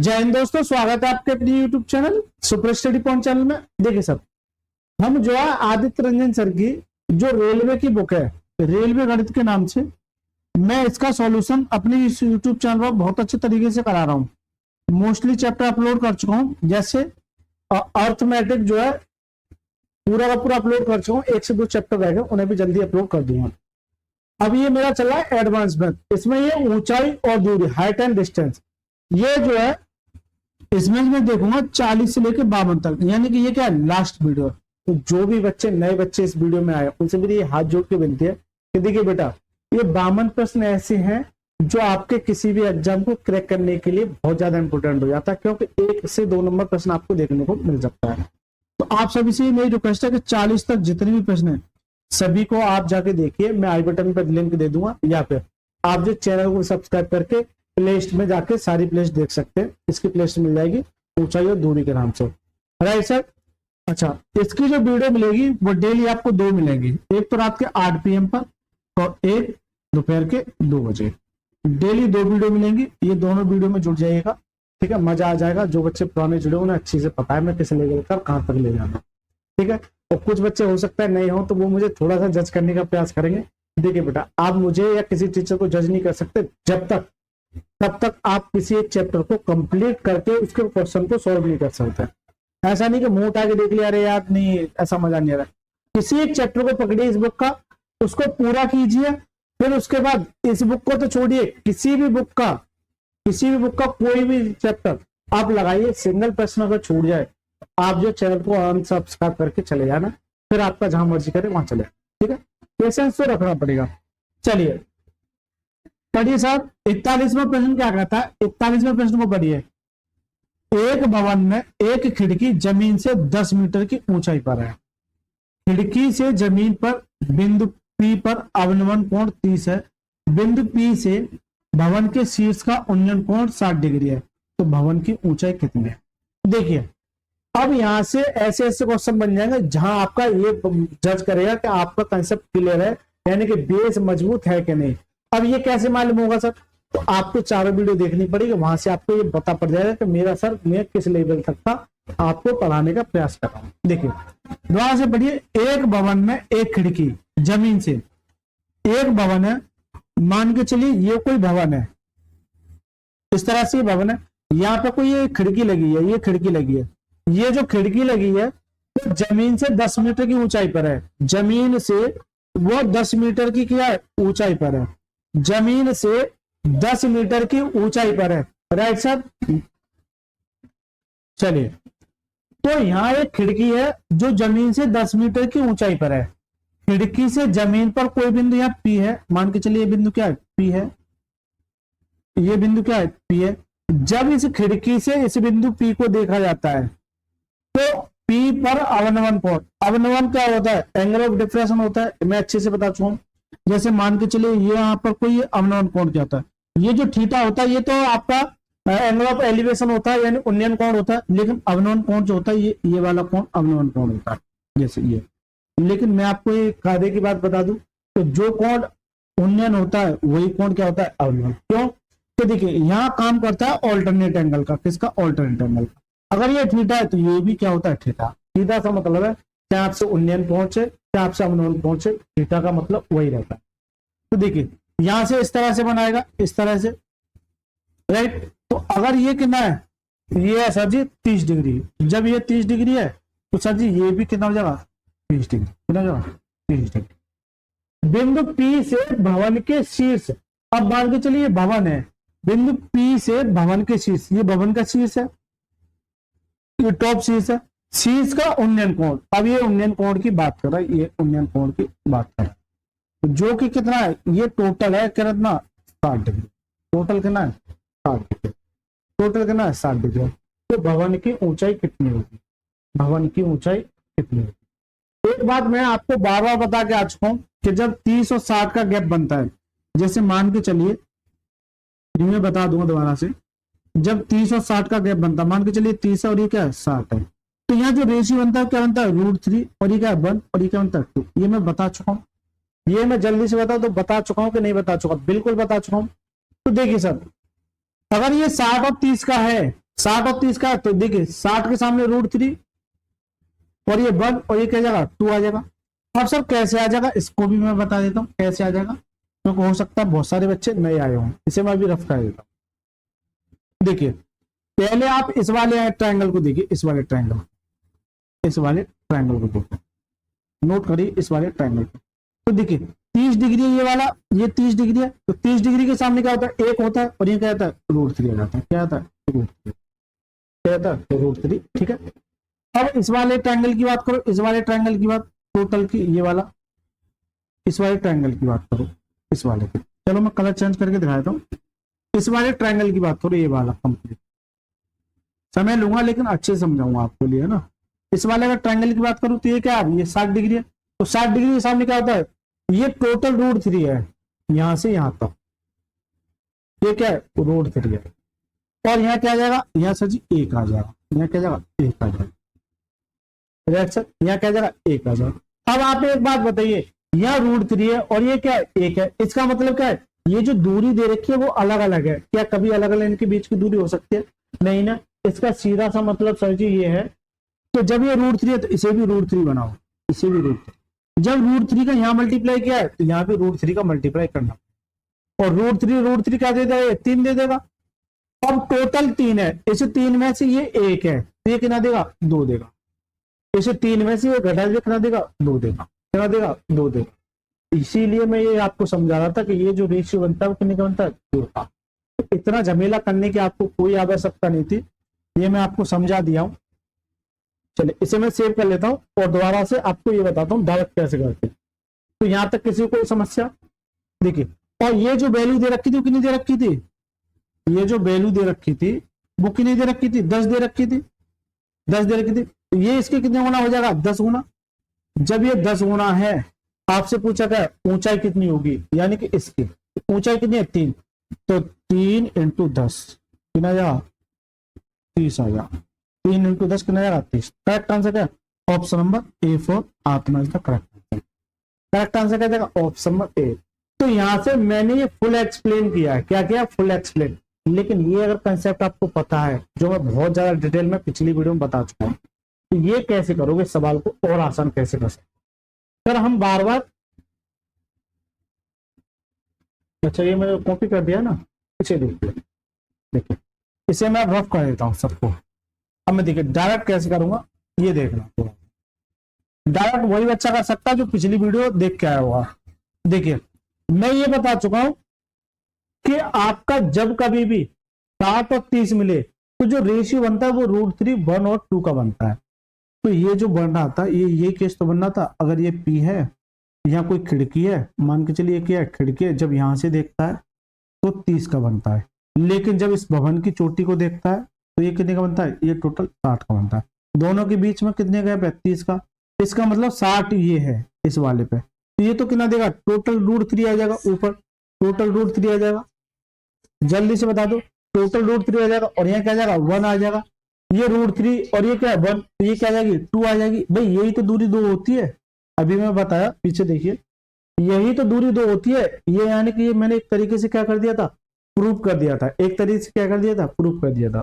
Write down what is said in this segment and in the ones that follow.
जय हिंद दोस्तों, स्वागत है आपके अपनी YouTube channel super study point channel में। देखिए सब, हम जो है आदित्य रंजन सर की जो रेलवे की बुक है, रेलवे गणित के नाम से, मैं इसका सॉल्यूशन अपने इस यूट्यूब चैनल पर बहुत अच्छे तरीके से करा रहा हूँ। मोस्टली चैप्टर अपलोड कर चुका हूँ, जैसे अर्थमेटिक जो है पूरा का पूरा अपलोड कर चुका हूँ। 1 से 2 चैप्टर रह गए, उन्हें भी जल्दी अपलोड कर दूंगा। अब ये मेरा चल रहा है एडवांस में, इसमें ये ऊंचाई और दूरी, हाइट एंड डिस्टेंस, ये जो है इसमें मैं देखूंगा 40 से लेकर 52 तक, यानी कि ये क्या है, लास्ट वीडियो। तो जो भी बच्चे नए बच्चे इस वीडियो में आए, उनसे मेरी हाथ जोड़ के विनती है कि देखिए बेटा, ये 52 प्रश्न ऐसे हैं जो आपके किसी भी एग्जाम को क्रैक करने के लिए बहुत ज्यादा इंपोर्टेंट हो जाता है, क्योंकि 1 से 2 नंबर प्रश्न आपको देखने को मिल सकता है। तो आप सभी से मेरी रिक्वेस्ट है कि 40 तक जितने भी प्रश्न है सभी को आप जाके देखिए। मैं आई बटन पर लिंक दे दूंगा, या फिर आप जो चैनल को सब्सक्राइब करके प्लेलिस्ट में जाके सारी प्लेलिस्ट देख सकते हैं। इसकी प्लेलिस्ट मिल जाएगी ऊंचाई और दूरी के नाम से, राइट सर। अच्छा, इसकी जो वीडियो मिलेगी वो डेली आपको 2 मिलेंगी, एक तो रात के 8 PM पर और एक दोपहर के 2 बजे। डेली 2 वीडियो मिलेंगी, ये दोनों वीडियो में जुड़ जाइएगा, ठीक है। मजा आ जाएगा। जो बच्चे पुराने जुड़े उन्हें अच्छी से पता है मैं किस लेवल का कहाँ तक ले जाना, ठीक है। और कुछ बच्चे हो सकता है नहीं हो, तो वो मुझे थोड़ा सा जज करने का प्रयास करेंगे। देखिए बेटा, आप मुझे या किसी टीचर को जज नहीं कर सकते तब तक आप किसी एक चैप्टर को कंप्लीट करके उसके क्वेश्चन को सॉल्व नहीं कर सकते। ऐसा नहीं कि मुंह उठा के देख लिया, अरे यार नहीं, ऐसा मजा नहीं आ रहा। किसी एक चैप्टर को पकड़िए इस बुक का, उसको पूरा कीजिए, फिर उसके बाद इस बुक को तो छोड़िए, किसी भी बुक का कोई भी चैप्टर आप लगाइए। सिंगल प्रश्न अगर छूट जाए, आप जो चैनल को अनसब्सक्राइब करके चले जाना, फिर आपका जहां मर्जी करे वहां चले, ठीक है। पेशेंस तो रखना पड़ेगा। चलिए पढ़िए साहब, 41वां प्रश्न क्या कहता है। 41वें प्रश्न को पढ़िए। एक भवन में एक खिड़की जमीन से 10 मीटर की ऊंचाई पर है। खिड़की से जमीन पर बिंदु P पर अवनमन कोण 30 है। बिंदु P से भवन के शीर्ष का उन्नयन कोण 60 डिग्री है। तो भवन की ऊंचाई कितनी है। देखिए, अब यहां से ऐसे ऐसे क्वेश्चन बन जाएंगे जहां आपका ये जज करेगा कि आपका कंसेप्ट क्लियर है, यानी कि बेस मजबूत है कि नहीं। अब ये कैसे मालूम होगा सर, तो आपको 4 वीडियो देखनी पड़ेगी, वहां से आपको ये पता पड़ जाएगा कि मेरा सर मैं किस लेवल तक का आपको पढ़ाने का प्रयास कर रहा हूं। देखिए दोबारा से पढ़िए। एक भवन में एक खिड़की जमीन से, एक भवन है, मान के चलिए ये कोई भवन है, इस तरह से भवन है, यहाँ पे कोई ये खिड़की लगी है, ये खिड़की लगी है, ये जो खिड़की लगी है तो जमीन से 10 मीटर की ऊंचाई पर है। जमीन से वो 10 मीटर की क्या है, ऊंचाई पर है। जमीन से 10 मीटर की ऊंचाई पर है, राइट सर। चलिए, तो यहां एक खिड़की है जो जमीन से 10 मीटर की ऊंचाई पर है। खिड़की से जमीन पर कोई बिंदु यहाँ P है, मान के चलिए ये बिंदु क्या है, P है। ये बिंदु क्या है, P है। जब इस खिड़की से इस बिंदु P को देखा जाता है तो P पर अवनमन कोण, अवनमन क्या होता है, एंगल ऑफ डिफ्रेक्शन होता है, मैं अच्छे से बता चुका हूं। जैसे मान के चलिए ये यहाँ पर कोई अवनमन कोण क्या होता है, ये जो थीटा होता है ये तो आपका एंगल ऑफ एलिवेशन होता है, यानी उन्नयन कोण होता है। लेकिन अवनमन कोण जो होता है ये वाला कोण अवनमन कोण होता है, जैसे ये। लेकिन मैं आपको एक कायदे की बात बता दूं, तो जो कोण उन्नयन होता है वही कोण क्या होता है, अवनमन। क्यों, तो देखिए यहाँ काम करता है ऑल्टरनेट एंगल का, किसका, ऑल्टरनेट एंगल का। अगर ये थीटा है तो ये भी क्या होता है, थीटा। थीटा का मतलब है क्या आपसे उन्नयन पहुंचे, क्या आपसे अवनमन पहुंचे, थीटा का मतलब वही रहता है। तो देखिए यहां से इस तरह से बनाएगा, इस तरह से, राइट। तो अगर ये कितना है, ये है सर जी 30 डिग्री। जब ये 30 डिग्री है तो सर जी ये भी कितना हो जाएगा, 30 डिग्री। कितना हो जाएगा, 30 डिग्री। बिंदु P से भवन के शीर्ष, अब मान के चलिए भवन है, बिंदु P से भवन के शीर्ष, ये भवन का शीर्ष है, ये टॉप शीर्ष है, शीर्ष का उन्नयन कोण। अब ये उन्नयन कोण की बात कर रहा है, ये उन्नयन कोण की बात कर रहा है, जो कि कितना है, ये टोटल है कितना, 60 डिग्री। टोटल कितना है, 60 डिग्री। टोटल कितना है, 60 डिग्री। तो भवन की ऊंचाई कितनी होगी, भवन की ऊंचाई कितनी होगी। एक बात मैं आपको बार बार बता के आ चुका हूं कि जब 30 और 60 का गैप बनता है, जैसे मान के चलिए, मैं बता दूंगा दोबारा से, जब 30 और 60 का गैप बनता है, मान के चलिए 30 और ये क्या है, 60 है, तो यहाँ जो रेशियो बनता है क्या बनता है, √3, और ये क्या है 1, और ये क्या बनता है 2। ये मैं बता चुका हूँ, ये मैं जल्दी से बता, तो बता चुका हूं कि नहीं बता चुका, बिल्कुल बता चुका हूं। तो देखिए सर, अगर ये 60 और 30 का है, 60 और 30 का है, तो देखिए 60 के सामने √3 और ये 1 और ये क्या जाएगा 2 आ जाएगा। अब सर कैसे आ जाएगा इसको भी मैं बता देता हूँ कैसे आ जाएगा, क्योंकि हो सकता है बहुत सारे बच्चे नए आए हों, इसे मैं भी रफ कर देता हूँ। देखिए पहले आप इस वाले ट्रायंगल को देखिए, इस वाले ट्रायंगल को देखो, नोट करिए इस वाले ट्रायंगल को। तो देखिए 30 डिग्री है ये वाला, ये 30 डिग्री है, तो 30 डिग्री के सामने क्या होता है 1 होता है और ये क्या होता है √3 आ जाता है। क्या आता है √3, क्या आता है √3, ठीक है। अब इस वाले ट्रायंगल की बात करो, इस वाले ट्रायंगल की बात टोटल की, ये वाला इस वाले ट्रायंगल की बात करो, इस वाले की, चलो मैं कलर चेंज करके दिखा देता हूँ। इस वाले ट्रायंगल की बात करो, ये वाला कंप्लीट समय लूंगा लेकिन अच्छे से समझाऊंगा आपको लिए, है ना। इस वाले अगर ट्रायंगल की बात करूं तो ये क्या है, ये 60 डिग्री है, तो 60 डिग्री के सामने क्या होता है, ये टोटल √3 है, यहां से यहां तक ये क्या है √3 है, और यहाँ क्या आ जाएगा, यहाँ सर जी 1 आ जाएगा, यहाँ क्या जाएगा 1 आ जाएगा, राइट सर, यहाँ क्या जाएगा 1 आ जाएगा। अब आप एक बात बताइए, यहाँ √3 है और ये क्या है 1 है, इसका मतलब क्या है, ये जो दूरी दे रखी है वो अलग अलग है, क्या कभी अलग अलग इनके बीच की दूरी हो सकती है, नहीं ना। इसका सीधा सा मतलब सर जी ये है, तो जब ये √3 है तो इसे भी √3 बनाओ, इसे भी √3, जब √3 का यहाँ मल्टीप्लाई किया है तो यहाँ पे √3 का मल्टीप्लाई करना, और √3 क्या दे देगा 3 दे देगा। अब टोटल 3 है, इसे 3 में से ये 1 है तो ये कितना देगा 2 देगा, इसे 3 में से ये घटा के कितना देगा 2 देगा, कितना देगा 2 देगा। इसीलिए मैं ये आपको समझा रहा था कि ये जो रेशियो बनता है वो कितने का बनता है 2 का। इतना झमेला करने की आपको कोई आवश्यकता नहीं थी, ये मैं आपको समझा दिया हूं। चलिए इसे मैं सेव कर लेता हूं और दोबारा से आपको ये बताता हूं डायरेक्ट कैसे करते हैं। तो यहां तक किसी को कोई समस्या, देखिए, और ये जो वैल्यू दे रखी थी वो कितनी दे रखी थी, ये जो वैल्यू दे रखी थी वो कितनी दे रखी थी 10 दे रखी थी, 10 दे रखी थी, तो ये इसके कितने गुना हो जाएगा 10 गुना। जब ये 10 गुना है, आपसे पूछा क्या ऊंचाई कितनी होगी, यानी कि इसकी ऊंचाई कितनी है 3, तो 3 × 10 कितना आ जाएगा 30 आ जाएगा, 3 × 10 कितना जाएगा 30। करेक्ट आंसर क्या है ऑप्शन नंबर ए फॉर आत्मा is the correct answer. Correct answer क्या जाएगा ऑप्शन नंबर ए। तो यहां से मैंने ये फुल एक्सप्लेन किया है, क्या किया फुल एक्सप्लेन, लेकिन ये अगर कंसेप्ट आपको पता है जो मैं बहुत ज्यादा डिटेल में पिछली वीडियो में बता चुका हूं, तो ये कैसे करोगे सवाल को और आसान कैसे कर सकते। सर हम बार बार, अच्छा ये मैंने कॉपी कर दिया ना, पीछे देखिए इसे मैं रफ कर देता हूं सबको। अब मैं देखिए डायरेक्ट कैसे करूंगा ये देखना, डायरेक्ट वही बच्चा कर सकता है जो पिछली वीडियो देख के आया हुआ। देखिए मैं ये बता चुका हूं कि आपका जब कभी भी 60 और 30 मिले तो जो रेशियो बनता है वो √3, 1 और 2 का बनता है। तो ये जो बन रहा था ये केस तो बनना था, अगर ये P है, यहाँ कोई खिड़की है, मान के चलिए क्या है खिड़की है, जब यहां से देखता है तो 30 का बनता है, लेकिन जब इस भवन की चोटी को देखता है तो ये कितने का बनता है, ये टोटल 60 का बनता है। दोनों के बीच में कितने का है 30 का, इसका मतलब 60 ये है इस वाले पे, तो ये तो कितना देगा टोटल √3 आ जाएगा, ऊपर टोटल √3 आ जाएगा, जल्दी से बता दो टोटल √3 आ जाएगा, और यहाँ क्या आ जाएगा 1 आ जाएगा, ये √3 और ये क्या है 1, ये क्या आ जाएगी 2 आ जाएगी। भाई यही तो दूरी 2 होती है, अभी मैं बताया पीछे देखिए, यही तो दूरी 2 होती है। ये यानी कि ये मैंने एक तरीके से क्या कर दिया था प्रूव कर दिया था, एक तरीके से क्या कर दिया था प्रूव कर दिया था।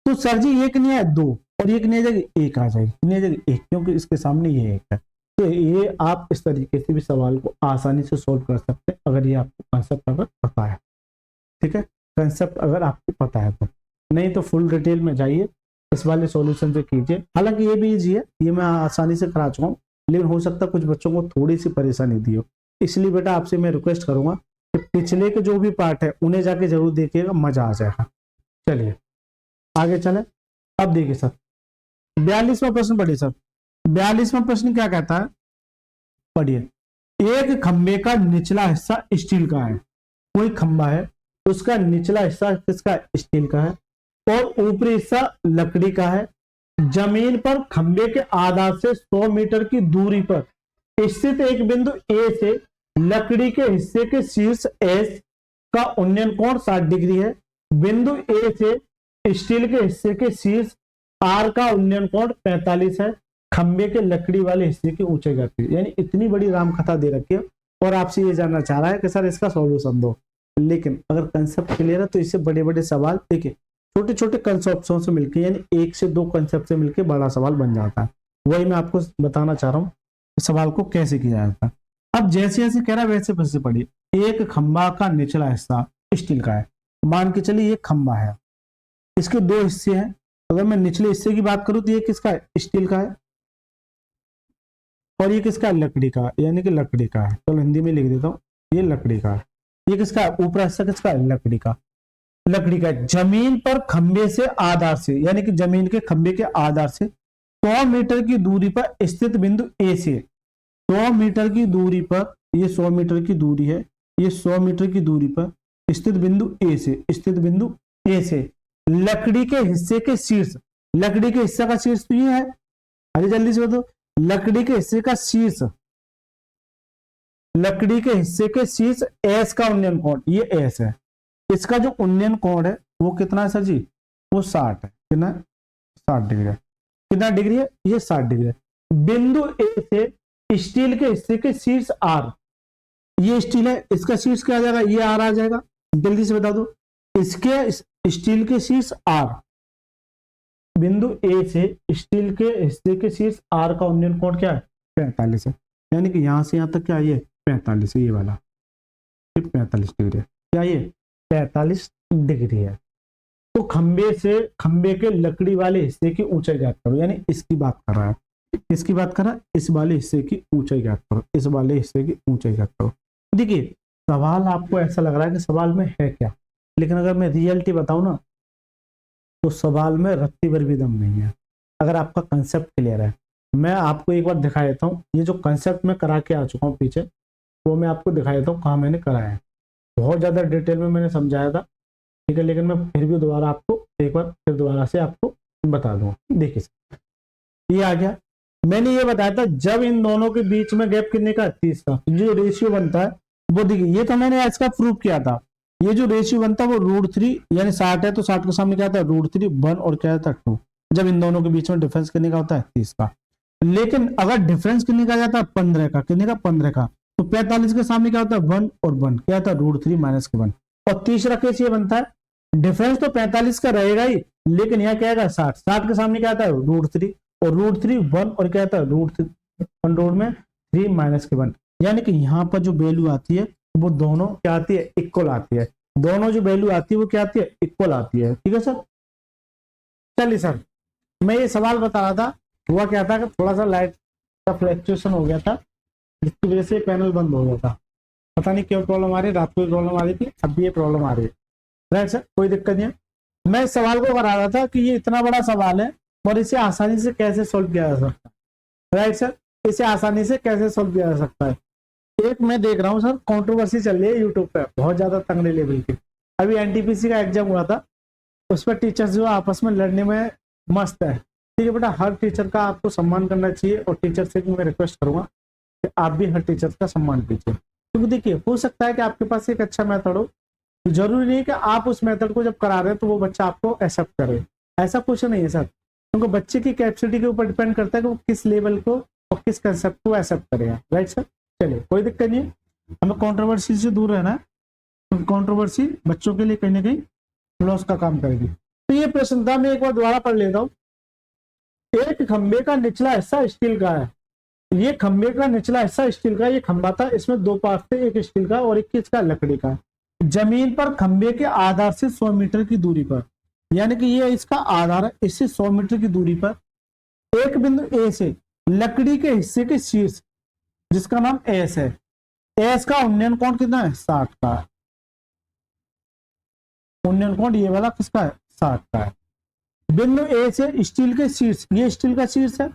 तो सर जी ये कितनी है 2 और ये कितनी आ जाएगी 1 आ जाएगी, कितनी आ जाएगी 1, क्योंकि इसके सामने ये 1 है। तो ये आप इस तरीके से भी सवाल को आसानी से सोल्व कर सकते हैं अगर ये आपको कंसेप्ट अगर पता है, ठीक है, कंसेप्ट अगर आपको पता है तो, नहीं तो फुल डिटेल में जाइए इस वाले सॉल्यूशन से कीजिए। हालांकि ये भी इजी है, ये मैं आसानी से करा चुका हूँ, लेकिन हो सकता है कुछ बच्चों को थोड़ी सी परेशानी दी हो, इसलिए बेटा आपसे मैं रिक्वेस्ट करूंगा कि पिछले के जो भी पार्ट है उन्हें जाके जरूर देखिएगा, मजा आ जाएगा। चलिए आगे चले। अब देखिए सर 42वां प्रश्न पढ़िए सर, 42वां प्रश्न क्या कहता है पढ़िए, एक खंबे का निचला हिस्सा स्टील का है, कोई खंबा है उसका निचला हिस्सा किसका स्टील का है और ऊपरी हिस्सा लकड़ी का है, जमीन पर खंबे के आधार से 100 मीटर की दूरी पर स्थित एक बिंदु ए से लकड़ी के हिस्से के शीर्ष एस का उन्नयन कोण 60 डिग्री है, बिंदु ए से स्टील के हिस्से के शीर्ष आर का उन्नयन कोण 45 है, खंबे के लकड़ी वाले हिस्से की ऊंचाई करती है। यानी इतनी बड़ी रामकथा दे रखी है और आपसे ये जानना चाह रहा है कि सर इसका सॉल्यूशन दो। लेकिन अगर कंसेप्ट क्लियर है तो इससे बड़े बड़े सवाल, देखिए छोटे छोटे कंसेप्टों से मिलकर, यानी एक से दो कंसेप्ट से मिलकर बड़ा सवाल बन जाता है। वही मैं आपको बताना चाह रहा हूँ सवाल को कैसे किया जाता है। अब जैसे जैसे कह रहा है वैसे वैसे पढ़िए। एक खंबा का निचला हिस्सा स्टील का है, मान के चलिए ये खंबा है, इसके दो हिस्से हैं। अगर मैं निचले हिस्से की बात करूं तो ये किसका है, स्टील का है, और ये किसका है, लकड़ी का, यानी कि लकड़ी का है। चलो हिंदी में लिख देता हूँ, ये लकड़ी का है। ये किसका है, ऊपरी हिस्सा किसका है, लकड़ी का, लकड़ी का। जमीन पर खंबे से आधार से, यानी कि जमीन के खंबे के आधार से 100 मीटर की दूरी पर स्थित बिंदु ए से, 100 मीटर की दूरी पर, ये 100 मीटर की दूरी है, ये 100 मीटर की दूरी पर स्थित बिंदु ए से, स्थित बिंदु ए से लकड़ी के हिस्से के शीर्ष, लकड़ी के हिस्से का शीर्ष तो ये है, अरे जल्दी से बताओ, लकड़ी के हिस्से का शीर्ष, लकड़ी के हिस्से के शीर्ष एस का उन्नयन कोण, ये एस है, इसका जो उन्नयन कोण है वो कितना है सर जी, वो 60 है। कितना, 60 डिग्री है। कितना डिग्री है, ये 60 डिग्री है। बिंदु ए से स्टील के हिस्से के शीर्ष आर, ये स्टील है, इसका शीर्ष क्या आ जाएगा, ये आर आ जाएगा। जल्दी से बता दो, इसके स्टील के शीर्ष आर, बिंदु ए से स्टील के हिस्से के शीर्ष आर का उन्नयन कोण क्या है, 45 है। यानी कि यहां से यहां तक क्या है, ये 45 है, ये वाला 45 डिग्री है। क्या ये 45 डिग्री है। तो खंबे से, खंबे के लकड़ी वाले हिस्से की ऊंचाई ज्ञात करो, यानी इसकी बात कर रहा है, किसकी बात कर रहा है, इस वाले हिस्से की ऊंचाई ज्ञात करो, इस वाले हिस्से की ऊंचाई ज्ञात करो। देखिए सवाल आपको ऐसा लग रहा है कि सवाल में है क्या, लेकिन अगर मैं रियलिटी बताऊं ना तो सवाल में रत्ती भर भी दम नहीं है, अगर आपका कंसेप्ट क्लियर है। मैं आपको एक बार दिखा देता हूँ, ये जो कंसेप्ट मैं करा के आ चुका हूँ पीछे, वो मैं आपको दिखा देता हूँ कहाँ मैंने कराया है। बहुत ज़्यादा डिटेल में मैंने समझाया था, ठीक है, लेकिन मैं फिर भी दोबारा आपको एक बार फिर दोबारा से आपको बता दूंगा। देखिए ये आ गया, मैंने ये बताया था जब इन दोनों के बीच में गैप कितने का, 30 का, जो रेशियो बनता है वो देखिए, ये तो मैंने इसका प्रूव किया था। ये जो रेशियो बनता है वो √3, यानी 60 है तो 60 के सामने क्या आता है, √3, 1 और क्या आता है 2, जब इन दोनों के बीच में डिफरेंस कितने का होता है, 30 का। लेकिन अगर डिफरेंस कितने का जाता है, 15 का, कितने का, 15 का, तो 45 के सामने क्या होता है, 1 और 1, क्या आता है, √3 - 1। और तीसरा केस ये बनता है, डिफरेंस तो 45 का रहेगा ही, लेकिन यहाँ क्या आएगा, 60, 60 के सामने क्या आता है, √3, और √3 1 और क्या आता है, √3 में 3 - 1, यानी कि यहाँ पर जो वैल्यू आती है वो दोनों क्या आती है, इक्वल आती है। दोनों जो वैल्यू आती है वो क्या आती है, इक्वल आती है। ठीक है सर, चलिए सर, मैं ये सवाल बता रहा था, हुआ क्या था कि थोड़ा सा लाइट का फ्लक्चुएशन हो गया था, जिसकी वजह से पैनल बंद हो गया था। पता नहीं क्यों प्रॉब्लम आ रही है, रात को प्रॉब्लम आ रही थी, अब भी ये प्रॉब्लम आ रही है। राइट सर, कोई दिक्कत नहीं है। मैं इस सवाल को करा रहा था कि ये इतना बड़ा सवाल है और इसे आसानी से कैसे सोल्व किया जा सकता है। राइट सर, इसे आसानी से कैसे सोल्व किया जा सकता है। एक मैं देख रहा हूँ सर, कंट्रोवर्सी चल रही है यूट्यूब पे बहुत ज्यादा तगड़े लेवल की। अभी एनटीपीसी का एग्जाम हुआ था, उस पर टीचर्स जो आपस में लड़ने में मस्त है। ठीक है बेटा, हर टीचर का आपको सम्मान करना चाहिए, और टीचर से भी मैं रिक्वेस्ट करूंगा कि आप भी हर टीचर का सम्मान कीजिए। क्योंकि देखिए हो सकता है कि आपके पास एक अच्छा मेथड हो, तो जरूरी नहीं कि आप उस मेथड को जब करा रहे हैं तो वो बच्चा आपको एक्सेप्ट करे, ऐसा कुछ नहीं है सर। क्योंकि बच्चे की कैपेसिटी के ऊपर डिपेंड करता है कि वो किस लेवल को और किस कंसेप्ट को एक्सेप्ट करेगा। राइट सर, चलिए कोई दिक्कत नहीं है, हमें कंट्रोवर्सी से दूर रहना है, क्योंकि कंट्रोवर्सी बच्चों के लिए कहीं ना कहीं लॉस का काम करेगी। तो ये प्रश्न था, मैं एक बार दोबारा पढ़ लेता हूँ। एक खंबे का निचला हिस्सा स्टील का है, ये खंबे का निचला हिस्सा स्टील का, ये खंबा था, इसमें दो पार्ट थे, एक स्टील का और एक किसका, लकड़ी का। जमीन पर खंबे के आधार से 100 मीटर की दूरी पर, यानी कि ये इसका आधार है, इससे 100 मीटर की दूरी पर एक बिंदु ए से लकड़ी के हिस्से के शीर्ष, जिसका नाम एस है, एस का उन्नयन कोण कितना है, 60 का है। उन्नयन कोण ये वाला किसका है, 60 का है। बिंदु ए से स्टील के शीर्ष, ये स्टील का शीर्ष है,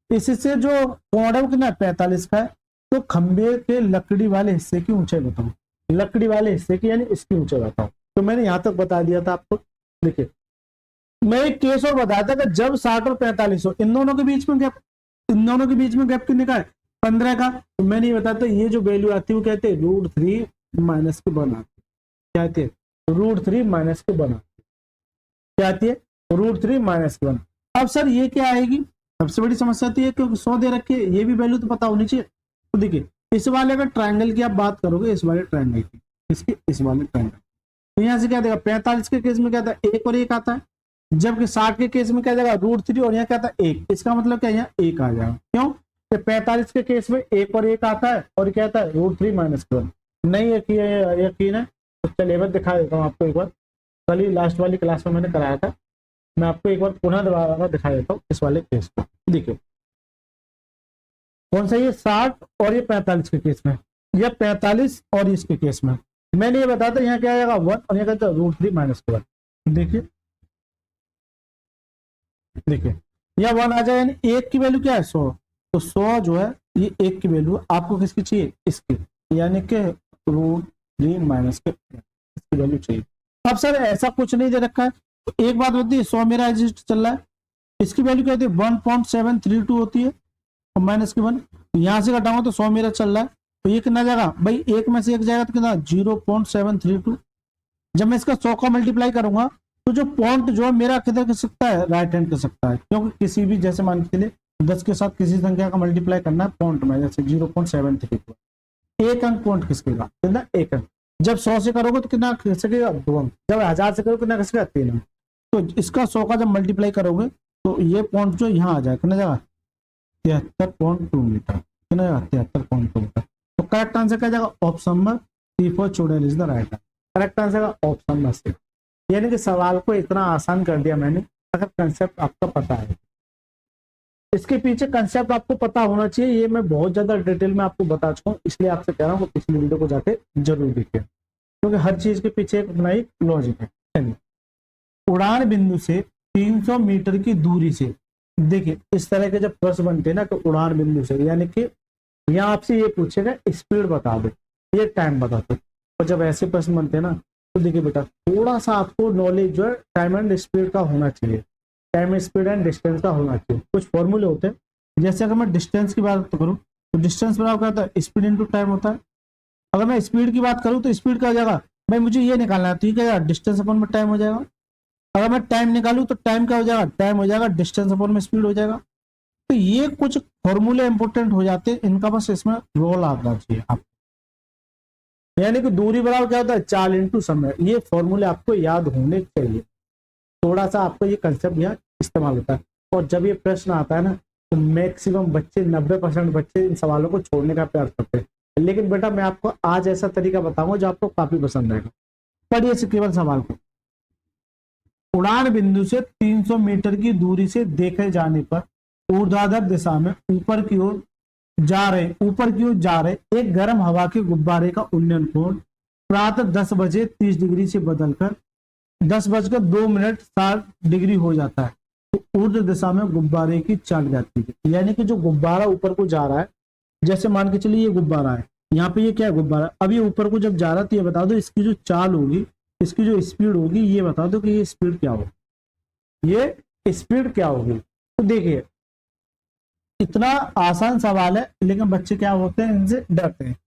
इससे जो कोण है वो कितना है, 45 का है। तो खंबे के लकड़ी वाले हिस्से की ऊंचाई बताओ, लकड़ी वाले हिस्से की यानी इसकी ऊंचाई बताओ। तो मैंने यहां तक बता दिया था आपको। देखिए मैं एक केस और बताया था कि जब 60 और 45 हो, इन दोनों के बीच में गैप, इन दोनों के बीच में गैप कितने का है, 15 का। तो मैंने ये बताया था, ये जो वैल्यू आती है वो कहते हैं √3 - के 1 आती है, क्या आती है, √3 - के 1 आती है, क्या आती है, √3 - के 1। अब सर ये क्या आएगी, सबसे बड़ी समस्या आती है क्योंकि 100 दे रखी है, ये भी वैल्यू तो पता होनी चाहिए। तो देखिए इस वाले अगर ट्रायंगल की आप बात करोगे, इस वाले ट्रायंगल की, इसके इस वाले ट्रायंगल, तो यहाँ से क्या देगा, 45 के केस में क्या था, 1 और 1 आता है, जबकि 60 के केस में क्या जाएगा √3 और यहाँ क्या था 1। इसका मतलब क्या यहाँ 1 आ जाएगा। क्यों? 45 के केस में 1 और 1 आता है और क्या आता है √3 - 1। नहीं यकीन है तो चलिए मैं दिखा देता हूँ आपको एक बार। कल ही लास्ट वाली क्लास में मैंने कराया था, मैं आपको एक बार पुनः दोबारा दिखा देता हूँ इस वाले केस को। देखिए कौन सा, ये 60 और ये 45 के केस में, या 45 और इसके केस में मैंने ये बताया था यहाँ क्या आएगा 1 और यहाँ कहता है √3 - 1। देखिए देखिए यह 1 आ जाए, यानी 1 की वैल्यू क्या है 100, तो 100 जो है ये 1 की वैल्यू आपको किसकी चाहिए इसकी, यानी कि √3 - इसकी वैल्यू चाहिए। अब सर ऐसा कुछ नहीं दे रखा है, तो एक बात होती है 100 मेरा एग्जिस्ट चल रहा है, इसकी वैल्यू क्या होती है 1.732 होती है और -1 यहाँ से घटाऊंगा तो 100 मेरा चल रहा है, तो ये कितना जाएगा भाई, 1 में से 1 जाएगा तो कितना 0.732। जब मैं इसका 100 का मल्टीप्लाई करूंगा तो जो पॉइंट जो मेरा किधर कर सकता है राइट हैंड कर सकता है, क्योंकि किसी भी जैसे मान के लिए 10 के साथ किसी संख्या का मल्टीप्लाई करना है पॉइंट में, जैसे 0.732 एक अंक पॉइंट खिसकेगा कितना 1 अंक। जब 100 से करोगे तो कितना खिसकेगा 2 अंक, जब 1000 से करोगे कितना खिसकेगा 3 अंक। तो इसका 100 का जब मल्टीप्लाई करोगे तो ये पॉइंट जो यहाँ आ जाएगा कितना जाएगा 73.2 मीटर, कितना जाएगा 73.2 मीटर। तो करेक्ट आंसर क्या जाएगा ऑप्शन नंबर C4 चुड़ैल is the right answer. Correct answer का ऑप्शन नंबर C। यानी कि सवाल को इतना आसान कर दिया मैंने, अगर कंसेप्ट आपका पता है। इसके पीछे कंसेप्ट आपको पता होना चाहिए, ये मैं बहुत ज्यादा डिटेल में आपको बता चुका हूँ, इसलिए आपसे कह रहा हूँ पिछली वीडियो को जाके जरूर देखिए, क्योंकि हर चीज के पीछे एक अपना ही लॉजिक है। चलिए उड़ान बिंदु से 300 मीटर की दूरी से, देखिए इस तरह के जब प्रश्न बनते हैं ना, तो उड़ान बिंदु से यानी कि यहाँ आपसे ये पूछेगा स्पीड बता दो, ये टाइम बता दो। और जब ऐसे प्रश्न बनते हैं ना, तो देखिए बेटा थोड़ा सा आपको नॉलेज जो है टाइम एंड स्पीड का होना चाहिए, टाइम स्पीड एंड डिस्टेंस का होना चाहिए। कुछ फॉर्मूले होते हैं, जैसे अगर मैं डिस्टेंस की बात करूँ तो डिस्टेंस बराबर क्या होता है स्पीड इंटू टाइम होता है। अगर मैं स्पीड की बात करूँ तो स्पीड क्या हो जाएगा भाई, मुझे ये निकालना है तो ये क्या जाएगा डिस्टेंस अपॉन में टाइम हो जाएगा। अगर मैं टाइम निकालूं तो टाइम क्या हो जाएगा, टाइम हो जाएगा डिस्टेंस अपॉन में स्पीड हो जाएगा। तो ये कुछ फॉर्मूले इंपोर्टेंट हो जाते हैं, इनका बस इसमें रोल आना चाहिए आप, यानी कि दूरी बराबर क्या होता है चाल इंटू समय। ये फॉर्मूले आपको याद होने चाहिए, थोड़ा सा आपको ये कंसेप्ट यहाँ इस्तेमाल होता है। और जब ये प्रश्न आता है ना, तो मैक्सिमम बच्चे 90% बच्चे इन सवालों को छोड़ने का प्रयास करते हैं, लेकिन बेटा मैं आपको आज ऐसा तरीका बताऊंगा जो आपको काफी पसंद आएगा। पढ़िए से केवल सवाल को, उड़ान बिंदु से 300 मीटर की दूरी से देखे जाने पर ऊर्ध्वाधर दिशा में ऊपर की ओर जा रहे एक गर्म हवा के गुब्बारे का उन्नयन कोण प्रातः 10:30 से बदलकर 10:02 हो जाता है, तो ऊर्ध्व दिशा में गुब्बारे की चाल जाती है। यानी कि जो गुब्बारा ऊपर को जा रहा है, जैसे मान के चलिए ये गुब्बारा है, यहाँ पे ये क्या है गुब्बारा, अब ये ऊपर को जब जा रहा है तो ये बता दो इसकी जो चाल होगी, इसकी जो स्पीड होगी, ये बता दो कि ये स्पीड क्या होगी, ये स्पीड क्या होगी। तो देखिए इतना आसान सवाल है, लेकिन बच्चे क्या होते हैं इनसे डरते हैं।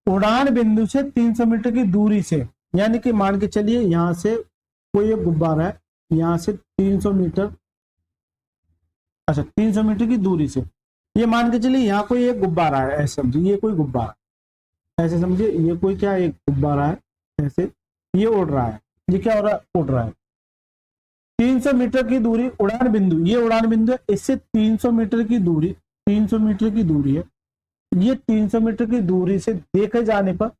उड़ान बिंदु से 300 मीटर की दूरी से, यानी कि मान के चलिए यहाँ से कोई एक गुब्बारा है, यहाँ से 300 मीटर, अच्छा 300 मीटर की दूरी से, ये मान के चलिए यहाँ कोई एक गुब्बारा है, ऐसे समझिए ये कोई गुब्बारा, ऐसे समझिए ये कोई क्या एक गुब्बारा है, ऐसे ये उड़ रहा है, ये क्या हो रहा है उड़ रहा है। 300 मीटर की दूरी उड़ान बिंदु, ये उड़ान बिंदु है, इससे 300 मीटर की दूरी, 300 मीटर की दूरी है, ये 300 मीटर की दूरी से देखे जाने पर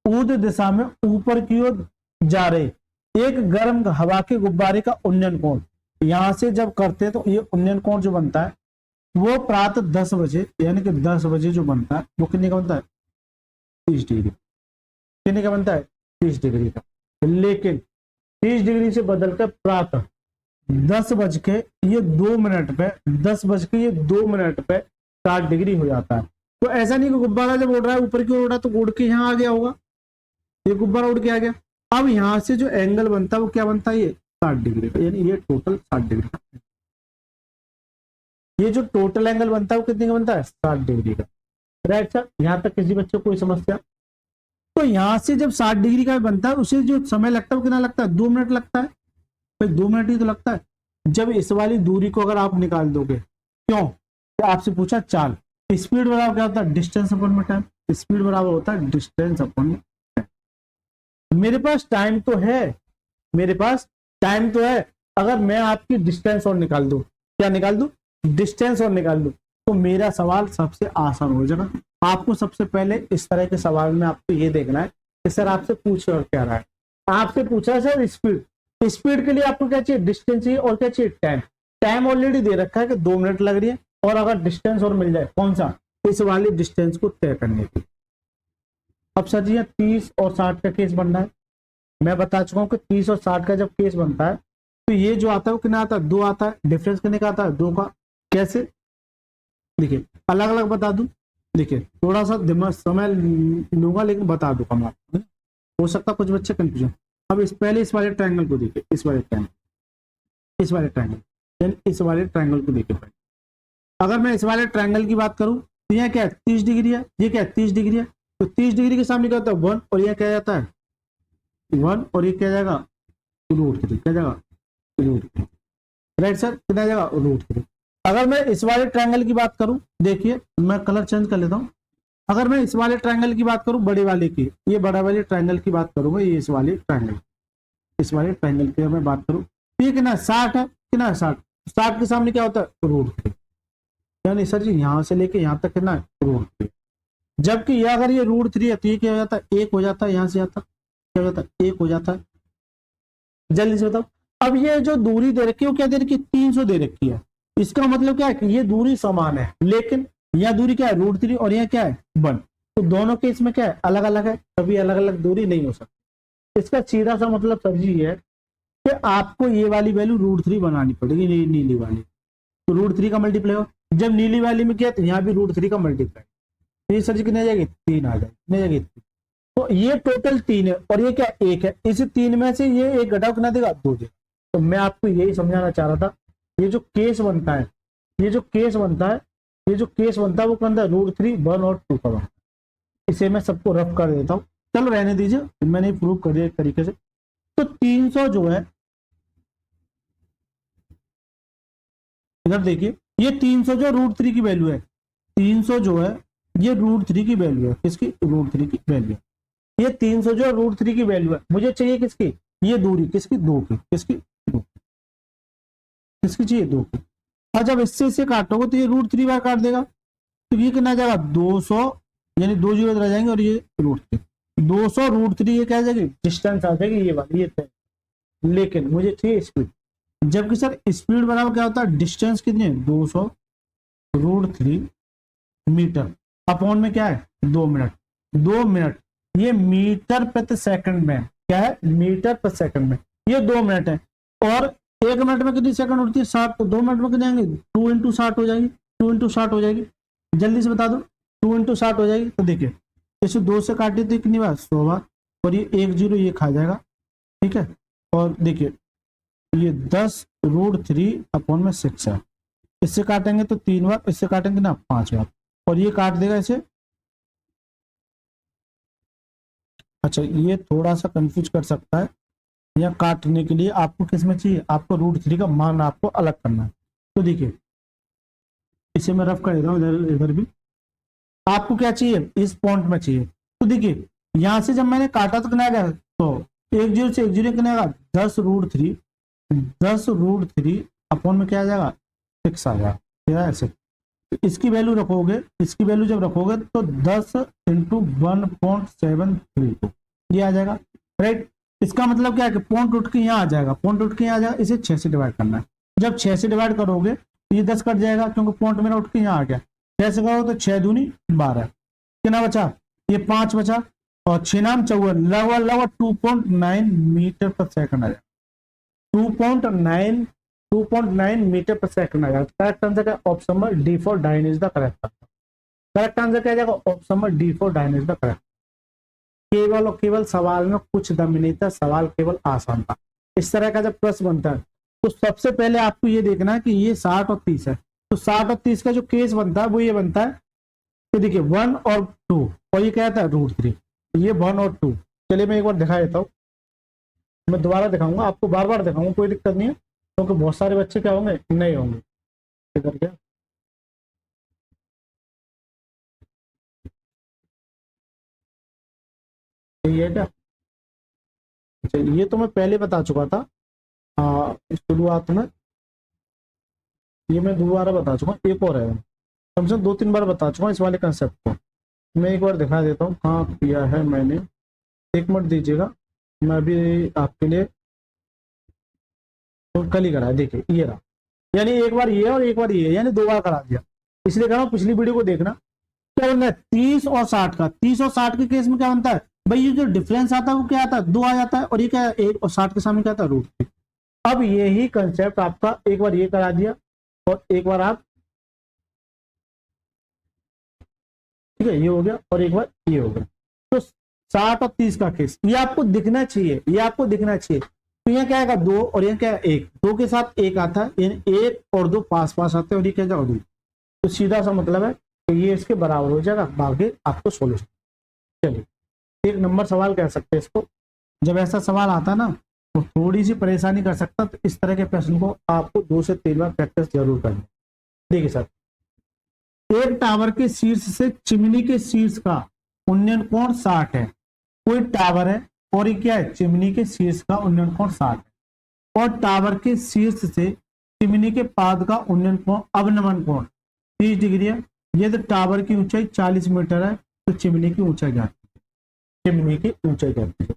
ऊर्ध्व दिशा में ऊपर की ओर जा रहे एक गर्म हवा के गुब्बारे का उन्नयन कोण, यहां से जब करते हैं तो ये उन्नयन कोण जो बनता है वो प्रातः 10 बजे, यानी कि 10 बजे जो बनता है वो कितने का बनता है 30 डिग्री, कितने का बनता है 30 डिग्री का। लेकिन 30 डिग्री से बदलकर प्रातः 10:02 पे 10:02 पे 60 डिग्री हो जाता है। तो ऐसा नहीं कि गुब्बारा जब उड़ रहा है ऊपर की ओर उड़ा तो उड़ के यहाँ आ गया होगा, ये गुब्बारा उड़ के आ गया, अब यहाँ से जो एंगल बनता है वो क्या बनता है ये 60 डिग्री का, यानी ये टोटल 60 डिग्री का, ये जो टोटल एंगल बनता है वो कितने का बनता है 60 डिग्री का। राइट सर, यहाँ तक किसी बच्चे को कोई समस्या? तो यहाँ से जब 60 डिग्री का बनता है उसे जो समय लगता है वो कितना लगता है 2 मिनट लगता है, भाई 2 मिनट ही तो लगता है। जब इस वाली दूरी को अगर आप निकाल दोगे, क्यों तो आपसे पूछा चाल, स्पीड बराबर क्या होता है डिस्टेंस अपॉन में टाइम, स्पीड बराबर होता है डिस्टेंस अपॉन में टाइम। मेरे पास टाइम तो है, मेरे पास टाइम तो है, अगर मैं आपकी डिस्टेंस और निकाल दूं, क्या निकाल दूं, डिस्टेंस और निकाल दूं, तो मेरा सवाल सबसे आसान हो जाएगा। आपको सबसे पहले इस तरह के सवाल में आपको ये देखना है कि सर आपसे पूछ और क्या रहा है। आपसे पूछा है सर स्पीड, स्पीड के लिए आपको क्या चाहिए, डिस्टेंस चाहिए और क्या चाहिए, टाइम। टाइम ऑलरेडी दे रखा है कि 2 मिनट लग रही है, और अगर डिस्टेंस और मिल जाए, कौन सा, इस वाली डिस्टेंस को तय करने की। अब सर जी 30 और 60 का केस बन रहा है। मैं बता चुका हूं कि 30 और 60 का जब केस बनता है तो ये जो आता है वो कितना आता है, 2 आता है। डिफरेंस कितने का आता है, 2 का। कैसे, देखिए अलग अलग बता दूं, देखिए थोड़ा सा दिमाग समय लूंगा लेकिन बता दूंगा मैं आपको, हो सकता कुछ बच्चे कंफ्यूजन। अब पहले इस वाले ट्रायंगल को देखिए, इस वाले ट्रायंगल, इस वाले ट्रायंगल, इस वाले ट्रायंगल को देखिए पहले। अगर मैं इस वाले ट्रायंगल की बात करूं तो यह क्या है, 30 डिग्री है, ये क्या है, 30 डिग्री है। तो 30 डिग्री के सामने क्या होता है, 1, और यह क्या जाता है 1, और ये क्या जाएगा √3, क्या जाएगा √3। राइट सर, कितना जाएगा √3। अगर मैं इस वाले ट्रायंगल की बात करूं, देखिए मैं कलर चेंज कर लेता हूं। अगर मैं इस वाले ट्रायंगल की बात करूं, बड़े वाले की, ये बड़ा वाले ट्रायंगल की बात करूंगा, ये इस वाले ट्रायंगल, इस वाले ट्रायंगल की मैं बात करूं, ये कितना 60 है, कितना 60 के सामने क्या होता है √3। यानी सर जी यहां से लेके यहां तक कितना है √3। जबकि ये अगर ये √3 है तो ये क्या हो जाता है, 1 हो जाता है, यहां से आता क्या हो जाता है, 1 हो जाता है। जल्दी से बताओ। अब ये जो दूरी दे रखी है वो क्या दे रखी है, 300 दे रखी है। इसका मतलब क्या है कि ये दूरी समान है, लेकिन यह दूरी क्या है √3 और यह क्या है 1। तो दोनों केस में क्या है, अलग अलग है, कभी अलग अलग दूरी नहीं हो सकती। इसका सीधा सा मतलब सर जी है कि आपको ये वाली वैल्यू √3 बनानी पड़ेगी, नीली वाली। तो √3 का मल्टीप्लाई हो, जब नीली वाली में किया तो यहाँ भी √3 का मल्टीप्लाई, तो ये सर जी कितनी आ जाएगी, 3 आ जाएगी, कितनी आ जाएगी। तो ये टोटल 3 है और ये क्या 1 है, इस 3 में से ये 1 घटाओ कितना देगा, 2 देगा। तो मैं आपको यही समझाना चाह रहा था, ये जो केस बनता है, ये जो केस बनता है, ये जो केस बनता है वो कहता है √3, 1 और 2 का बनता है। इसे मैं सबको रफ कर देता हूँ, चलो रहने दीजिए, मैंने प्रूव कर दिया एक तरीके से। तो 300 जो है, इधर देखिए, ये 300 जो √3 की वैल्यू है, 300 जो है ये √3 की वैल्यू है, किसकी, √3 की वैल्यू। ये 300 जो √3 की वैल्यू है, मुझे चाहिए किसकी, ये दूरी किसकी, 2 की, किसकी 2, किसकी चाहिए 2 की। और जब इससे इसे काटोगे तो ये √3 बार काट देगा, तो ये कितना जाएगा 200, यानी 2 जीरो रह जाएंगे और ये √3, 200 √3 ये क्या आ जाएगी, डिस्टेंस आ जाएगी ये वाली, ये तय। लेकिन मुझे चाहिए स्पीड, जबकि सर स्पीड बराबर क्या होता है, डिस्टेंस कितनी है 200 √3 मीटर अपॉन में क्या है 2 मिनट, 2 मिनट ये मीटर प्रति सेकंड में, क्या है मीटर प्रति सेकंड में, ये 2 मिनट है। और 1 मिनट में कितनी सेकंड होती है 60, तो 2 मिनट में कितने आएंगे, 2 × 60 हो जाएगी, 2 × 60 हो जाएगी। जल्दी से बता दो, 2 × 60 हो जाएगी। तो देखिए इसे 2 से काटे तो कितनी बार 100 बार, और ये 1 0 ये खा जाएगा, ठीक है। और देखिए ये 10 √3 अपॉन में 6 है, इससे काटेंगे तो 3 बार, इससे काटेंगे ना 5 बार, और ये काट देगा इसे। अच्छा ये थोड़ा सा कंफ्यूज कर सकता है, या काटने के लिए आपको किसमें चाहिए, आपको √3 का मान आपको अलग करना है। तो देखिए इसे मैं रफ कर देता हूँ, इधर इधर भी आपको क्या चाहिए, इस पॉइंट में चाहिए। तो देखिए यहां से जब मैंने काटा तो कितना आ गया, तो 1 0 से 1 0 कितना आएगा 10 √3, 10 √3 अपॉन में क्या आ जाएगा 6 आ जाएगा, क्या ऐसे। तो इसकी वैल्यू रखोगे, इसकी वैल्यू जब रखोगे तो 10 × 1.732 ये आ जाएगा, राइट। इसका मतलब क्या है कि पॉइंट उठ के यहाँ आ जाएगा, पॉइंट उठ के यहाँ आ जाएगा, इसे 6 से डिवाइड करना है। जब 6 से डिवाइड करोगे तो ये 10 कट जाएगा, क्योंकि पॉइंट मेरा उठ के यहाँ आ गया। 6 से करो तो 6 दूनी 12, कितना बचा, ये 5 बचा, और 6 नाम 54, लगभग लगभग 2.9 मीटर पर सेकंड आ जाएगा, 2.9 2.9 मीटर पर सेकंड आ जाएगा। करेक्ट आंसर क्या, ऑप्शन नंबर डी फॉर डाइन is the correct answer. Correct answer क्या जाएगा, ऑप्शन नंबर डी फॉर डाइन इज द करेक्ट। केवल और केवल सवाल में कुछ दम नहीं था, सवाल केवल आसान था। इस तरह का जब प्रश्न बनता है तो सबसे पहले आपको ये देखना है कि ये 60 और 30 है, तो 60 और 30 का जो केस बनता है वो ये बनता है कि देखिए 1 और 2, और ये क्या था √3, ये 1 और 2। चलिए मैं एक बार दिखा देता हूँ, मैं दोबारा दिखाऊंगा आपको, बार बार दिखाऊंगा, कोई दिक्कत नहीं है, क्योंकि बहुत सारे बच्चे क्या होंगे नहीं होंगे। इधर क्या यही है क्या, चलिए ये तो मैं पहले बता चुका था। शुरुआत में, ये मैं दोबारा बता चुका, एक और है, कम से कम 2-3 बार बता चुका इस वाले कंसेप्ट को। मैं एक बार दिखा देता हूँ कहाँ किया है मैंने, 1 मिनट दीजिएगा, मैं अभी आपके लिए तो कल ही करा है। देखिए ये रहा, यानी एक बार ये और एक बार ये, यानी 2 बार करा दिया। इसलिए कह रहा हूँ पिछली वीडियो को देखना। क्या बनना है 30 और 60 का, 30 और 60 के केस में क्या बनता है भाई, ये जो डिफरेंस आता है वो क्या आता है 2 आ जाता है, और ये क्या है 1 और 60 के सामने क्या आता है √3। अब यही कंसेप्ट आपका एक बार ये करा दिया और एक बार आप, ठीक है ये हो गया और एक बार ये हो गया। तो 60 और 30 का केस ये आपको दिखना चाहिए, ये आपको दिखना चाहिए। तो यहाँ क्या आएगा 2 और यहाँ क्या है 1, 2 के साथ 1 आता है, यानी 1 और 2 पास पास आते हैं और ये क्या जाएगा 2। तो सीधा सा मतलब है कि ये इसके बराबर हो जाएगा, बाकी आपको सोल्यूशन। चलिए 1 नंबर सवाल कह सकते हैं इसको। जब ऐसा सवाल आता ना तो थोड़ी सी परेशानी कर सकता, तो इस तरह के प्रश्न को आपको 2 से 3 बार प्रैक्टिस जरूर करनी। देखिए सर, एक टावर के शीर्ष से चिमनी के शीर्ष का उन्नयन कोण 60 है। कोई टावर है और ये क्या है चिमनी के शीर्ष का उन्नयन कोण 60 है, और टावर के शीर्ष से चिमनी के पाद का उन्नयन कोण अवनमन कोण 30 डिग्री है। यदि टावर की ऊंचाई 40 मीटर है तो चिमनी की ऊंचाई क्या है, चिमनी की ऊंचाई क्या है।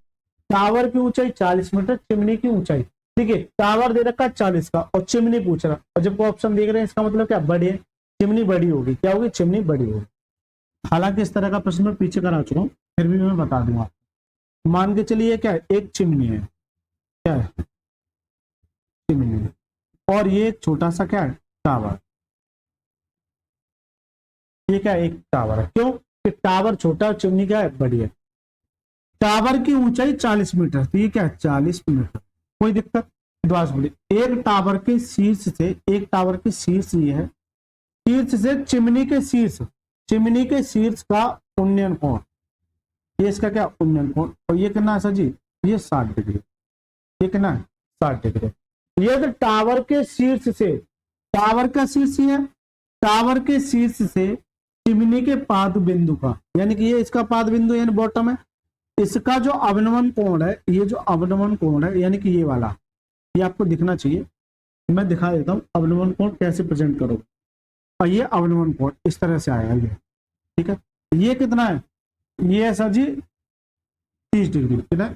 टावर की ऊंचाई 40 मीटर, चिमनी की ऊंचाई, देखिए टावर दे रखा 40 का और चिमनी पूछ रहा, और जब ऑप्शन देख रहे हैं इसका मतलब क्या बड़ी है, चिमनी बड़ी होगी, क्या होगी चिमनी बड़ी होगी। हालांकि इस तरह का प्रश्न मैं पीछे करा चुका हूं, फिर भी मैं बता दूंगा। मान के चलिए क्या है एक चिमनी है, क्या है चिमनी है, और ये एक छोटा सा क्या है टावर, ये क्या एक टावर है, क्यों कि टावर छोटा और चिमनी क्या है बड़ी है। टावर की ऊंचाई 40 मीटर, तो ये क्या है 40 मीटर, कोई दिक्कत। दोबारा बोलिए, एक टावर के शीर्ष से, एक टावर के शीर्ष ये है, शीर्ष से चिमनी के शीर्ष, चिमनी के शीर्ष का उन्नयन कोण, ये इसका क्या उन्नयन कोण, और ये कितना है सर जी, ये 60 डिग्री, ये कितना है 60 डिग्री। ये तो टावर के शीर्ष से, टावर का शीर्ष है, टावर के शीर्ष से चिमनी के पाद बिंदु का, यानी कि ये इसका पाद बिंदु यानी बॉटम है, इसका जो अवनमन कोण है, ये जो अवनमन कोण है यानी कि ये वाला, ये आपको दिखना चाहिए। मैं दिखा देता हूं अवनमन कोण कैसे प्रेजेंट करो। और ये अवनमन कोण इस तरह से आया ये, ठीक है। ये कितना है, ये है सर जी 30 डिग्री, कितना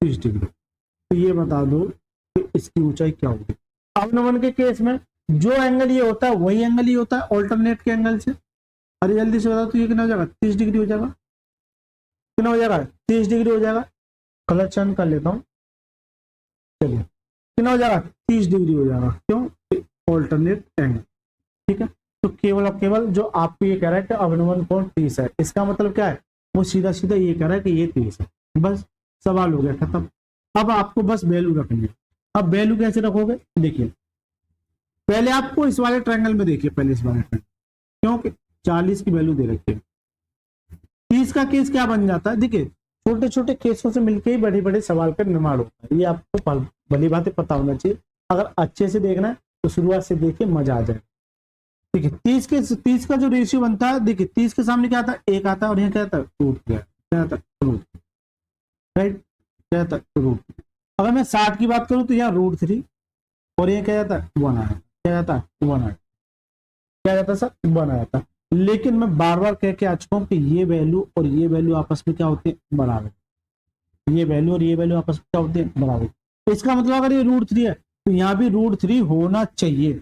30 डिग्री। तो ये बता दो कि इसकी ऊंचाई क्या होगी। अवनमन के केस में जो एंगल ये होता है वही एंगल ये होता है ऑल्टरनेट के एंगल से। अरे जल्दी से बता, तो ये कितना हो जाएगा 30 डिग्री हो जाएगा, कितना हो जाएगा 30 डिग्री हो जाएगा। कलर चेंज कर लेता हूं, चलिए कितना हो जाएगा 30 डिग्री हो जाएगा, क्यों ऑल्टरनेट एंगल, ठीक है। तो केवल और केवल जो आपको ये कह रहा है कि अवनमन कोण 30 है, इसका मतलब क्या है वो सीधा सीधा ये कह रहा है कि ये 30 है, बस सवाल हो गया खत्म। अब आपको बस वैल्यू रखनी है। अब वैल्यू कैसे रखोगे, देखिए पहले आपको इस वाले ट्रायंगल में देखिए, पहले इस वाले ट्रायंगल, क्योंकि 40 की वैल्यू दे रखी है। 30 का केस क्या बन जाता है, देखिए छोटे छोटे केसों से मिलकर ही बड़े बड़े सवाल का निर्माण होता है, ये आपको भली बातें पता होना चाहिए। अगर अच्छे से देखना है तो शुरुआत से देखिए, मजा आ जाए। देखिए 30 का जो रेशियो बनता है, देखिए 30 के सामने क्या आता है 1 आता है, और यहाँ क्या आता है क्या आता है रूट, राइट, क्या आता है रूट। अगर मैं 60 की बात करूं तो यहाँ √3, और ये क्या जाता है 1 आया, क्या जाता है 1 आया, क्या जाता है सर 1 आ जाता है। लेकिन मैं बार बार कह के आ चुका हूं कि ये वैल्यू और ये वैल्यू आपस में क्या होते हैं बराबर, ये वैल्यू और ये वैल्यू आपस में क्या होते हैं बराबर। तो इसका मतलब अगर ये √3 है तो यहाँ भी √3 होना चाहिए,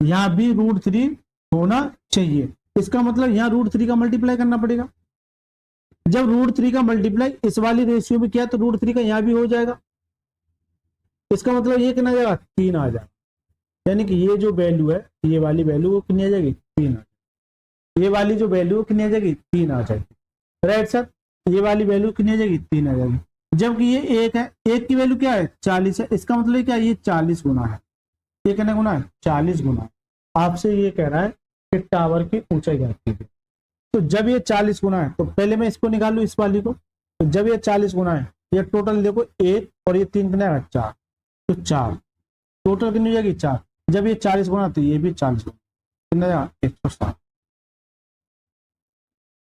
यहाँ भी √3 होना चाहिए। इसका मतलब यहाँ √3 का मल्टीप्लाई करना पड़ेगा। जब √3 का मल्टीप्लाई इस वाली रेशियो में किया तो √3 का यहाँ भी हो जाएगा। इसका मतलब ये कितना आ जाएगा 3 आ जाएगा, यानी कि ये जो वैल्यू है ये वाली वैल्यू वो कितनी आ जाएगी 3 आ, ये वाली जो वैल्यू कितनी आ जाएगी 3 आ जाएगी, राइट सर। ये वाली वैल्यू कितनी आ जाएगी 3 आ जाएगी। जबकि ये 1 है, 1 की वैल्यू क्या है 40 है, इसका मतलब क्या है ये 40 गुना है, ये कितना गुना है 40 गुना। आपसे ये कह रहा है कि टावर की ऊंचाई ज्ञात कीजिए। तो जब ये 40 गुना है तो पहले मैं इसको निकालू इस वाली को, तो जब ये 40 गुना है, ये टोटल देखो 1 और ये 3 कितना है 4, तो 4 टोटल कितनी हो जाएगी 4। जब ये 40 गुना तो ये भी 40 गुना, कितना जाएगा 160।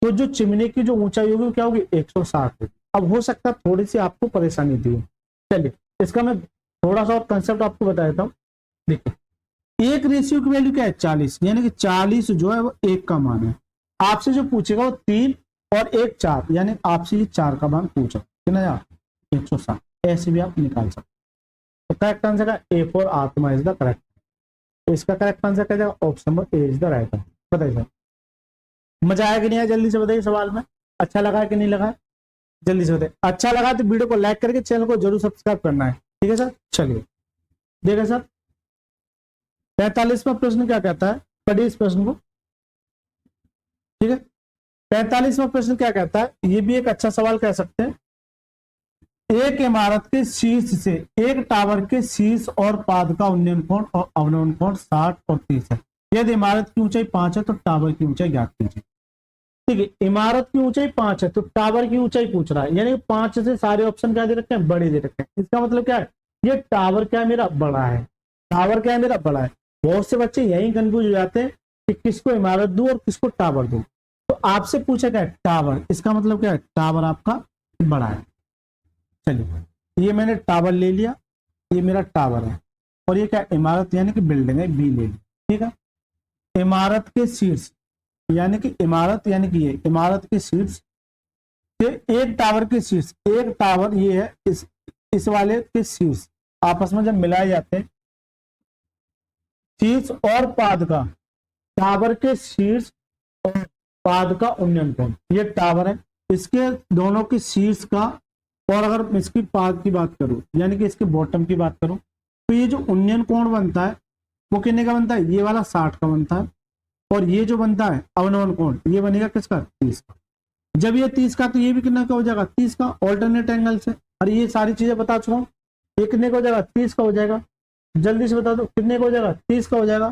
तो जो चिमनी की जो ऊंचाई होगी क्या होगी 160 होगी। अब हो सकता है थोड़ी सी आपको परेशानी दी हो, चलिए इसका मैं थोड़ा सा और कंसेप्ट आपको बता देता हूँ। देखिए एक रेशियो की वैल्यू क्या है 40, यानी कि 40 जो है वो 1 का मान है। आपसे जो पूछेगा वो 3 और 1 4, यानी आपसे ये 4 का मान पूछा कितना यार 160, ऐसे भी आप निकाल सकते। तो करेक्ट आंसर का ए फॉर आत्मा इज द करेक्ट। तो इसका करेक्ट आंसर क्या जाएगा, option number A is the right answer. बताइए सर मजा आया कि नहीं आया, जल्दी से बताइए सवाल में, अच्छा लगा कि नहीं लगा, जल्दी से बताइए। अच्छा लगा तो वीडियो को लाइक करके चैनल को जरूर सब्सक्राइब करना है, ठीक है सर। चलिए देखिए सर 45वां प्रश्न क्या कहता है, पढ़िए इस प्रश्न को, ठीक है। 45वां प्रश्न क्या कहता है, ये भी एक अच्छा सवाल कह सकते हैं। एक इमारत के शीर्ष से एक टावर के शीर्ष और पाद का उन्नयन कोण और अवनयन कोण 60 और 30 है। यदि इमारत की ऊंचाई 5 है तो टावर की ऊंचाई ज्ञात कीजिए। ठीक है, इमारत की ऊंचाई 5 है तो टावर की ऊंचाई पूछ रहा है, यानी 5 से सारे ऑप्शन क्या दे रखे हैं, बड़े दे रखे हैं। इसका मतलब क्या है, ये टावर क्या है मेरा बड़ा है, टावर क्या है मेरा बड़ा है। बहुत से बच्चे यही कंफ्यूज हो जाते हैं कि किसको इमारत दूं और किसको टावर दूं। तो आपसे पूछा क्या है टावर, इसका मतलब क्या है टावर आपका बड़ा है। चलिए ये मैंने टावर ले लिया, ये मेरा टावर है, और ये क्या इमारत यानी कि बिल्डिंग है, बी ले ली, ठीक है। इमारत के शीर्ष यानी कि इमारत यानी कि ये इमारत के शीर्ष के एक टावर के शीर्ष, एक टावर ये है, इस वाले के शीर्ष आपस में जब मिलाए जाते हैं, शीर्ष और पाद का, टावर के शीर्ष और पाद का उन्नयन कोण, ये टावर है, इसके दोनों के शीर्ष का, और अगर इसकी पाद की बात करूं यानी कि इसके बॉटम की बात करूं, तो ये जो उन्नयन कोण बनता है वो कितने का बनता है, ये वाला 60 का बनता है, और ये जो बनता है अवनयन कोण ये बनेगा किसका 30 का। जब ये 30 का तो ये भी कितना का हो जाएगा 30 का, ऑल्टरनेट एंगल से। और ये सारी चीजें बता चुका हूँ, ये कितने का हो जाएगा 30 का हो जाएगा। जल्दी से बता दो कितने का हो जाएगा 30 का हो जाएगा।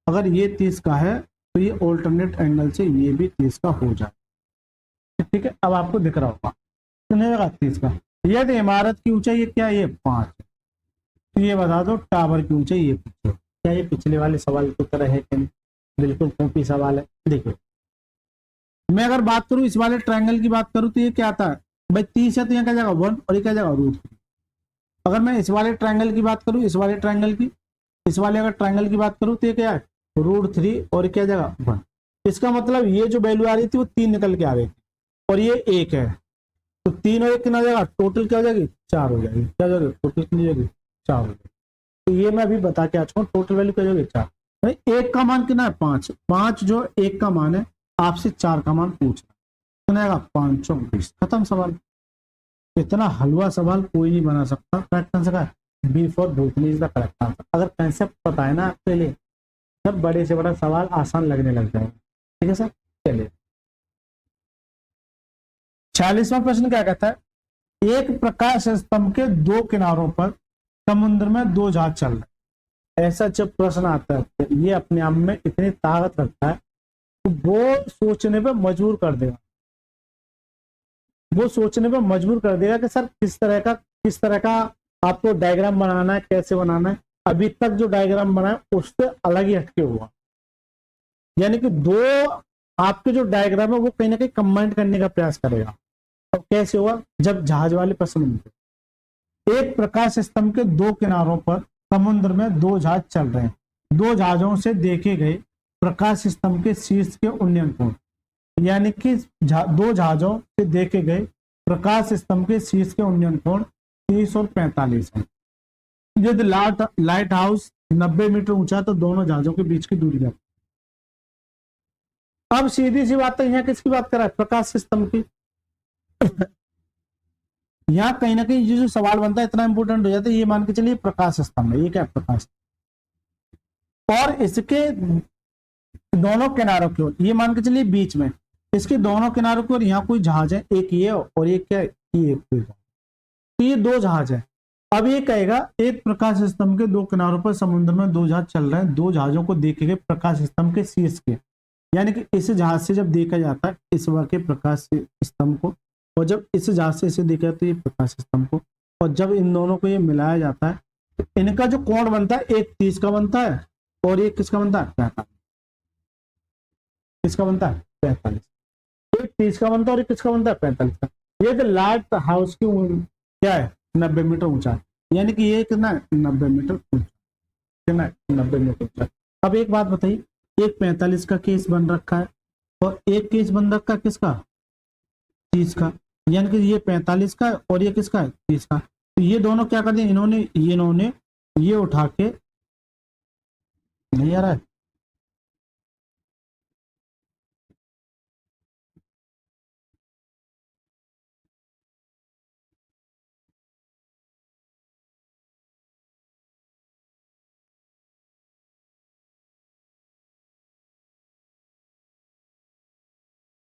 अगर ये 30 का है तो ये ऑल्टरनेट एंगल से ये भी 30 का हो जाएगा, ठीक है। अब आपको दिख रहा होगा कितने का 30 का। यदि इमारत की ऊंचाई ये क्या ये 5, तो ये बता दो टावर की ऊंचाई ये पूछो। क्या ये पिछले वाले सवाल की तरह है कि नहीं, बिल्कुल कॉपी सवाल है। देखो मैं अगर बात करूं इस वाले ट्रायंगल की बात करूं तो ये क्या आता है भाई 30 है तो यहाँ क्या जाएगा 1 और ये क्या जाएगा √3। अगर मैं इस वाले ट्रायंगल की बात करूं, इस वाले ट्रायंगल की, इस वाले अगर ट्रायंगल की बात करूं तो ये क्या है √3 और क्या जाएगा 1। इसका मतलब ये जो वैल्यू आ रही थी वो 3 निकल के आ रही थी और ये 1 है, तो 3 और 1 कितना हो जाएगा, टोटल क्या हो जाएगी 4 हो जाएगी। क्या हो जाएगी टोटल कितनी हो जाएगी 4 हो जाएगी। तो ये मैं अभी बता के आ चुका हूँ, टोटल वैल्यू क्या हो जाएगी 4। भाई 1 का मान कितना है 5, 5 जो 1 का मान है आपसे 4 का मान पूछ रहा है, 5 चौक 20, खत्म सवाल। इतना हलवा सवाल कोई नहीं बना सकता। करेक्ट आंसर का बी फॉर भूतनी इज द करेक्ट आंसर। अगर कंसेप्ट पता है ना आपके लिए सब बड़े से बड़ा सवाल आसान लगने लग जाएगा, ठीक है सर। चलिए 46वां प्रश्न क्या कहता है, एक प्रकाश स्तंभ के 2 किनारों पर समुद्र में 2 जहाज चल रहे हैं। ऐसा जब प्रश्न आता है ये अपने आप में इतनी ताकत रखता है तो वो सोचने पे मजबूर कर देगा, वो सोचने पे मजबूर कर देगा कि सर किस तरह का आपको डायग्राम बनाना है, कैसे बनाना है। अभी तक जो डायग्राम बना है उससे अलग ही हटके हुआ, यानी कि 2 आपके जो डायग्राम है वो कहीं ना कहीं कंबाइन करने का प्रयास करेगा। अब कैसे हुआ, जब जहाज वाले प्रश्न में एक प्रकाश स्तंभ के 2 किनारों पर समुद्र में 2 जहाज चल रहे हैं, 2 जहाजों से देखे गए प्रकाश स्तंभ के शीर्ष के उन्नयन कोण, यानी कि 2 जहाजों से देखे गए प्रकाश स्तंभ के शीर्ष के उन्नयन कोण 30 और 45 है। यदि लाइट हाउस 90 मीटर ऊंचा तो दोनों जहाजों के बीच की दूरी है। अब सीधी सी बात है, यहाँ किसकी बात कर रहा है, प्रकाश स्तंभ की। यहाँ कहीं ना कहीं ये जो सवाल बनता है इतना इंपॉर्टेंट हो जाता है, ये मान के चलिए प्रकाश स्तंभ है, ये क्या प्रकाश, और इसके दोनों किनारों की ओर ये मान के चलिए बीच में, इसके दोनों किनारों की ओर यहाँ कोई जहाज है, एक ये और एक क्या ये, तो ये 2 जहाज है। अब ये कहेगा एक प्रकाश स्तंभ के 2 किनारों पर समुद्र में 2 जहाज चल रहे हैं, 2 जहाजों को देखे गए प्रकाश स्तंभ के शीर्ष के, यानी कि इस जहाज से जब देखा जाता है इस वाले प्रकाश स्तंभ को, और जब इस जहाज से इसे देखा जाता है ये प्रकाश स्तंभ को, और जब इन दोनों को ये मिलाया जाता है तो इनका जो कोण बनता है एक 30 का बनता है और एक किसका बनता है 45, किसका बनता है 45, एक 30 का बनता है और एक किसका बनता है 45 का। ये जो लाइट हाउस की क्या है 90 मीटर ऊंचा है, यानी कि ये कितना 90 मीटर ऊंचा, कितना 90 मीटर ऊंचा। अब एक बात बताइए, एक 45 का केस बन रखा है और एक केस बन रखा है किसका, 30 का, यानी कि ये 45 का और ये किसका है, 30 का। तो ये दोनों क्या कर दिए इन्होंने ये उठा के, नहीं आ रहा है,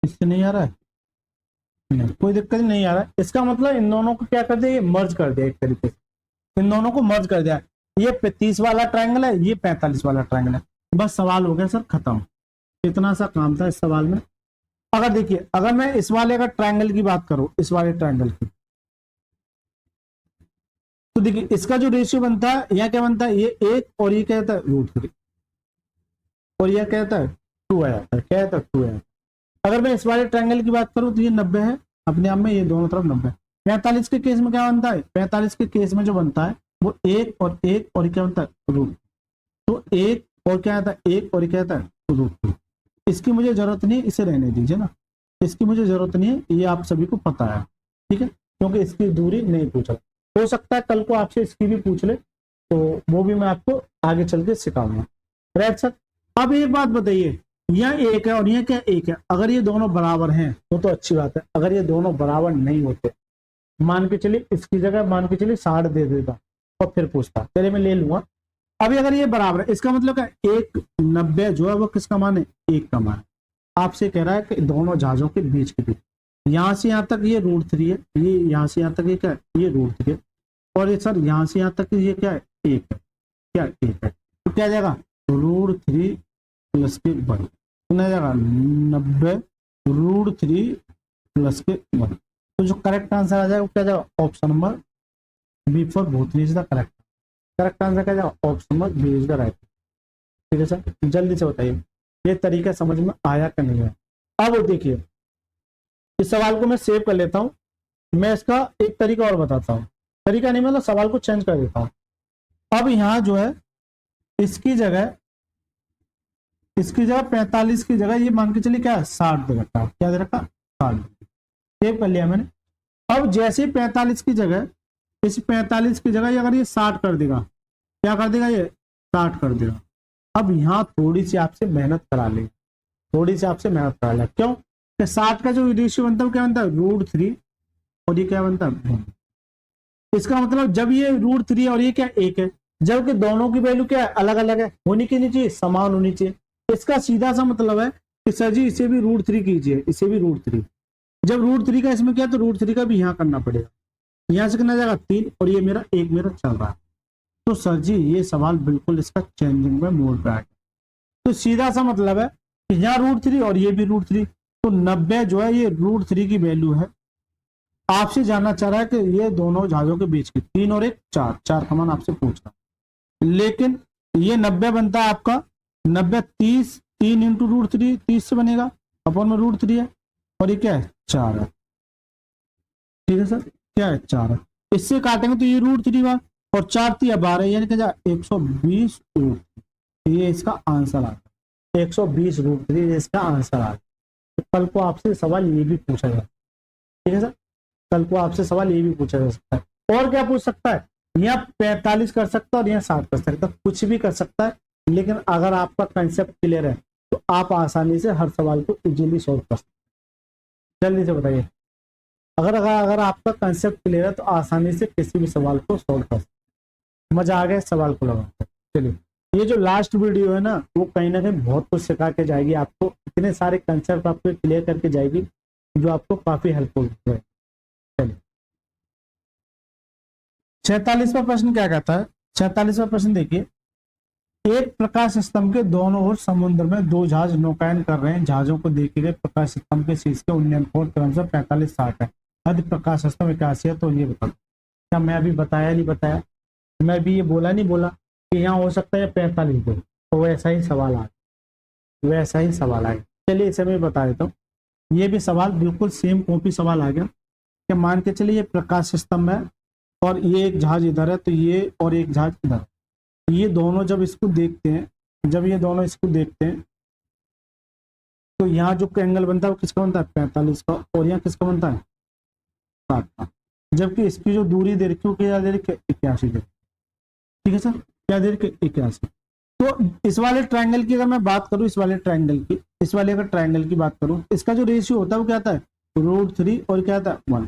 इससे नहीं आ रहा है, नहीं कोई दिक्कत नहीं आ रहा है। इसका मतलब इन दोनों को क्या कर दिया, ये मर्ज कर दिया, एक तरीके से इन दोनों को मर्ज कर दिया। ये 30 वाला ट्रायंगल है, ये 45 वाला ट्रायंगल है, बस सवाल हो गया सर खत्म। इतना सा काम था इस सवाल में। अगर देखिए, अगर मैं इस वाले का ट्रायंगल की बात करूं, इस वाले ट्रायंगल की, तो देखिए इसका जो रेशियो बनता है, यह क्या बनता है, ये 1 और ये क्या होता है √3, और यह क्या होता है 2 आ जाता है, क्या होता है 2 आ जाता है। अगर मैं इस वाले ट्रायंगल की बात करूं तो ये 90 है अपने आप में, ये दोनों तरफ 90 है। 45 के केस में क्या बनता है, 45 के केस में जो बनता है वो 1 और 1 और क्या बनता है √, तो 1 और क्या आता है 1 और क्या आता है √2। इसकी मुझे जरूरत नहीं, इसे रहने दीजिए ना, इसकी मुझे जरूरत नहीं है, ये आप सभी को पता है, ठीक है, क्योंकि इसकी दूरी नहीं पूछा। हो सकता है कल को आपसे इसकी भी पूछ ले, तो वो भी मैं आपको आगे चल के सिखाऊंगा। Right sir. अब एक बात बताइए, यह 1 है और यह क्या 1 है, अगर ये दोनों बराबर हैं वो तो अच्छी बात है, अगर ये दोनों बराबर नहीं होते, मान के चलिए इसकी जगह मान के चलिए 60 दे देता और फिर पूछता, चलिए मैं ले लूंगा। अभी अगर ये बराबर है, इसका मतलब क्या, 1/90 जो है वो किसका मान है, 1 का मान है। आपसे कह रहा है कि दोनों जहाजों के बीच के बीच, यहां से यहां तक ये √3 है, ये यहां से यहां तक ये क्या है, ये √3 है, और ये सर यहां से यहां तक ये क्या है 1 है, क्या 1 है, तो क्या जाएगा √3 प्लस के 1, कितना जाएगा 90 √3 प्लस के 1। तो जो करेक्ट आंसर आ जाएगा वो क्या जाएगा, option number B for both is the correct. Correct answer क्या जाएगा, option number B is the right. ठीक है सर, जल्दी से बताइए ये तरीका समझ में आया कि नहीं है। अब देखिए इस सवाल को मैं सेव कर लेता हूं, मैं इसका एक तरीका और बताता हूं, तरीका नहीं मतलब सवाल को चेंज कर देता हूं। अब यहां जो है इसकी जगह 45 की जगह ये मान के चलिए क्या 60 दे रखा, क्या दे रखा 60, सेव कर लिया मैंने। अब जैसे 45 की जगह, इस 45 की जगह अगर ये 60 कर देगा, क्या कर देगा ये 60 कर देगा। अब यहाँ थोड़ी सी आपसे मेहनत करा ले, थोड़ी सी आपसे मेहनत करा ले, क्यों, 60 का जो रेशियो बनता है क्या बनता है √3 और ये क्या बनता है, इसका मतलब जब ये √3 और ये क्या 1 है, जबकि दोनों की वैल्यू क्या है अलग अलग है, होनी की नहीं चाहिए, समान होनी चाहिए। इसका सीधा सा मतलब है कि सर जी इसे भी √3 कीजिए, इसे भी √3, जब √3 का इसमें क्या तो √3 का भी यहाँ करना पड़ेगा, यहाँ से करना जाएगा 3 और ये मेरा 1 मेरा चल रहा है। तो सर जी ये सवाल बिल्कुल इसका चेंजिंग में मोड पे आ गया। तो सीधा सा मतलब है कि यहाँ √3 और ये भी √3, तो 90 जो है ये √3 की वैल्यू है। आपसे जानना चाह रहा है कि ये दोनों जहाजों के बीच की 3 और 1 4, 4 का मान आपसे पूछ रहा है, लेकिन ये 90 बनता है आपका 90 30, 3 इंटू √3 30 से बनेगा, अपन में √3 है और ये क्या है 4 है। ठीक है सर, क्या है 4 है, इससे काटेंगे तो ये √3 हुआ और 4 3 12, यानी कि 120 √3, ये इसका आंसर आ गया, 120 √3 इसका आंसर आ गया। तो कल को आपसे सवाल ये भी पूछा जाए, ठीक है सर, कल को आपसे सवाल ये भी पूछा जा सकता है। और क्या पूछ सकता है, यहाँ 45 कर सकता है और यहाँ 60 कर सकता है, कुछ भी कर सकता है, लेकिन अगर आपका कंसेप्ट क्लियर है तो आप आसानी से हर सवाल को इजीली सॉल्व कर सकते हैं। जल्दी से बताइए, अगर आपका कंसेप्ट क्लियर है तो आसानी से किसी भी सवाल को सॉल्व कर सकते हैं। मजा आ गया सवाल को लगाकर। चलिए ये जो लास्ट वीडियो है ना वो कहीं ना कहीं बहुत कुछ सिखा के जाएगी आपको, इतने सारे कंसेप्ट आपको क्लियर करके जाएगी जो आपको काफी हेल्पफुल है। चलिए 46वां प्रश्न क्या कहता है, 46वां प्रश्न देखिए, एक प्रकाश स्तंभ के दोनों ओर समुद्र में 2 जहाज नौकायन कर रहे हैं, जहाजों को देखे गए प्रकाश स्तंभ के शीर्ष के उन्नयन कोण क्रमशः 45-60 है, यदि प्रकाश स्तंभ 81 है तो ये बता। क्या मैं अभी बताया नहीं बताया, मैं भी ये बोला नहीं बोला कि यहाँ हो सकता है 45 दो, तो वैसा ही सवाल आ, वैसा ही सवाल आएगा। चलिए इसे मैं बता देता हूँ, ये भी सवाल बिल्कुल सेम कॉपी सवाल आ गया कि मान के चलिए ये प्रकाश स्तंभ है और ये एक जहाज इधर है, तो ये और एक जहाज इधर है। ये दोनों जब इसको देखते हैं, जब ये दोनों इसको देखते हैं, तो यहाँ जो एंगल बनता है वो किसका बनता है, 45 का, और यहाँ किसका बनता है, 60 का। जबकि इसकी जो दूरी दे रखी है वो क्या दे रखी है, 81 दे, ठीक है सर, क्या दे रखी है, 81। तो इस वाले ट्रायंगल की अगर मैं बात करूं, इस वाले ट्रायंगल की, इस वाले अगर ट्रायंगल की बात करूं, इसका जो रेशियो होता है वो क्या आता है, √3 और क्या आता है, 1।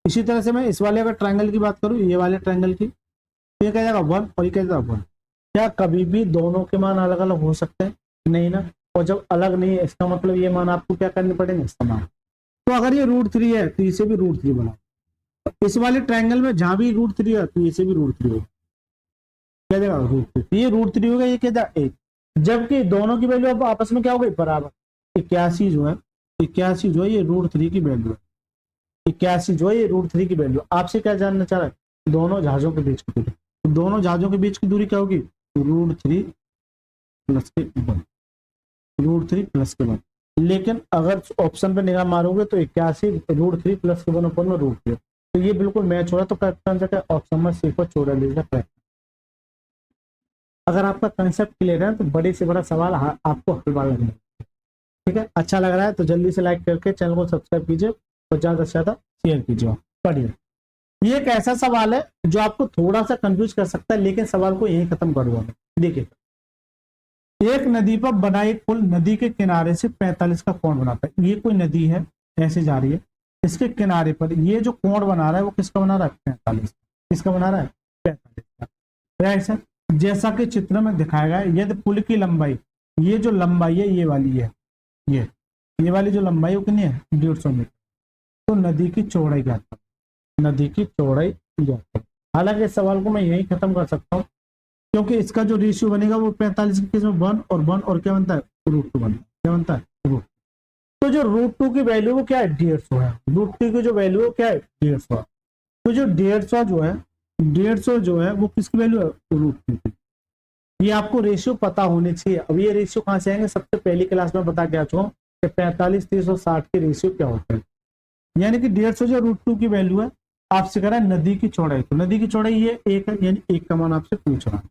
इसी तरह से मैं इस वाले अगर ट्रायंगल की बात करूं, ये वाले ट्रायंगल की, तो ये क्या जाएगा 1 और ये क्या जाएगा 1। क्या कभी भी दोनों के मान अलग अलग हो सकते हैं, नहीं ना। और जब अलग नहीं है इसका मतलब ये मान आपको क्या करने पड़ेंगे, समान। तो अगर ये √3 है तो इसे भी √3 बना, इस वाले ट्रायंगल में जहां भी √3 है तो इसे भी √3 होगा, क्या देगा √3, ये √3 होगा, ये क्या देगा 1। जबकि दोनों की वैल्यू अब आपस में क्या हो गई, बराबर। 81 जो है, 81 जो है ये √3 की वैल्यू है, 81 जो है ये √3 की वैल्यू। आपसे क्या जानना चाह रहा है, दोनों जहाजों के बीच की दूरी। तो दोनों जहाजों के बीच की दूरी क्या होगी, √3 प्लस के 1, √3 प्लस के 1। लेकिन अगर ऑप्शन पे निगाह मारोगे तो 81 √3 प्लस के 1 ऊपर में √3, तो ये बिल्कुल मैच हो रहा है। तो करेक्ट आंसर क्या, ऑप्शन में सी को 44 का करेक्ट। अगर आपका कंसेप्ट क्लियर है तो बड़े से बड़ा सवाल आपको हलवा लगेगा, ठीक है। अच्छा लग रहा है तो जल्दी से लाइक करके चैनल को सब्सक्राइब कीजिए और ज्यादा से ज्यादा शेयर कीजिए। पढ़िए, ये एक ऐसा सवाल है जो आपको थोड़ा सा कंफ्यूज कर सकता है, लेकिन सवाल को यही खत्म करूंगा मैं। देखिए, एक नदी पर बना एक पुल नदी के किनारे से 45 का कोण बनाता है। ये कोई नदी है, ऐसे जा रही है, इसके किनारे पर ये जो कोण बना रहा है वो किसका बना रहा है, 45। किसका बना रहा है, 45 का। राइट सर, जैसा कि चित्र में दिखाया गया है, यदि पुल की लंबाई, ये जो लंबाई है ये वाली है, ये वाली जो लंबाई वो कितनी है, 150 मीटर। तो नदी की चौड़ाई क्या है, नदी की चौड़ाई ज्ञात करें। हालांकि इस सवाल को मैं यही खत्म कर सकता हूँ, क्योंकि इसका जो रेशियो बनेगा वो 45 के केस में 1 और 1 और क्या बनता है, √2 बनता है। क्या बनता है, √2। तो जो √2 की वैल्यू वो क्या है, 150 है। √2 की जो वैल्यू है क्या है, 150। तो जो 150 जो है, 150 जो है वो किसकी वैल्यू है, √2 की। ये आपको रेशियो पता होने चाहिए। अब ये रेशियो कहाँ से आएंगे, सबसे पहली क्लास में बता के आ चुका हूँ कि 45, 30 और 60 के रेशियो क्या होते हैं। यानी कि 150 जो √2 की वैल्यू है, आपसे कह रहा है नदी की चौड़ाई। तो नदी की चौड़ाई ये 1 है, यानी 1 का मान आपसे पूछ रहा है।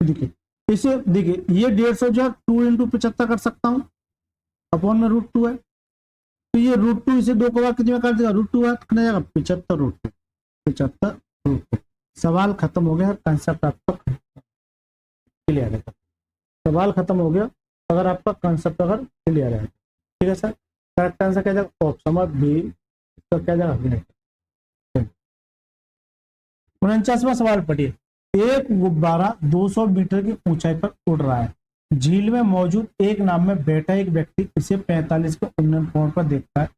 देखिए इसे, देखिए ये 150 जो है 2 × 75 कर सकता हूँ, अपॉन में √2 है। तो ये √2 इसे 2 को कितने में कर देगा, √2 है, कितना जाएगा, 75 √2, 75 √2। सवाल खत्म हो गया, कंसेप्ट आपका क्लियर है। सवाल खत्म हो गया अगर आपका कंसेप्ट अगर क्लियर है, ठीक है सर। करेक्ट आंसर क्या जाएगा, ऑप्शन बी, इसका क्या जाएगा। 49वां सवाल पढ़िए, एक गुब्बारा 200 मीटर की ऊंचाई पर उड़ रहा है। झील में मौजूद एक नाव में बैठा एक व्यक्ति इसे 45 के उन्नयन कोण पर देखता है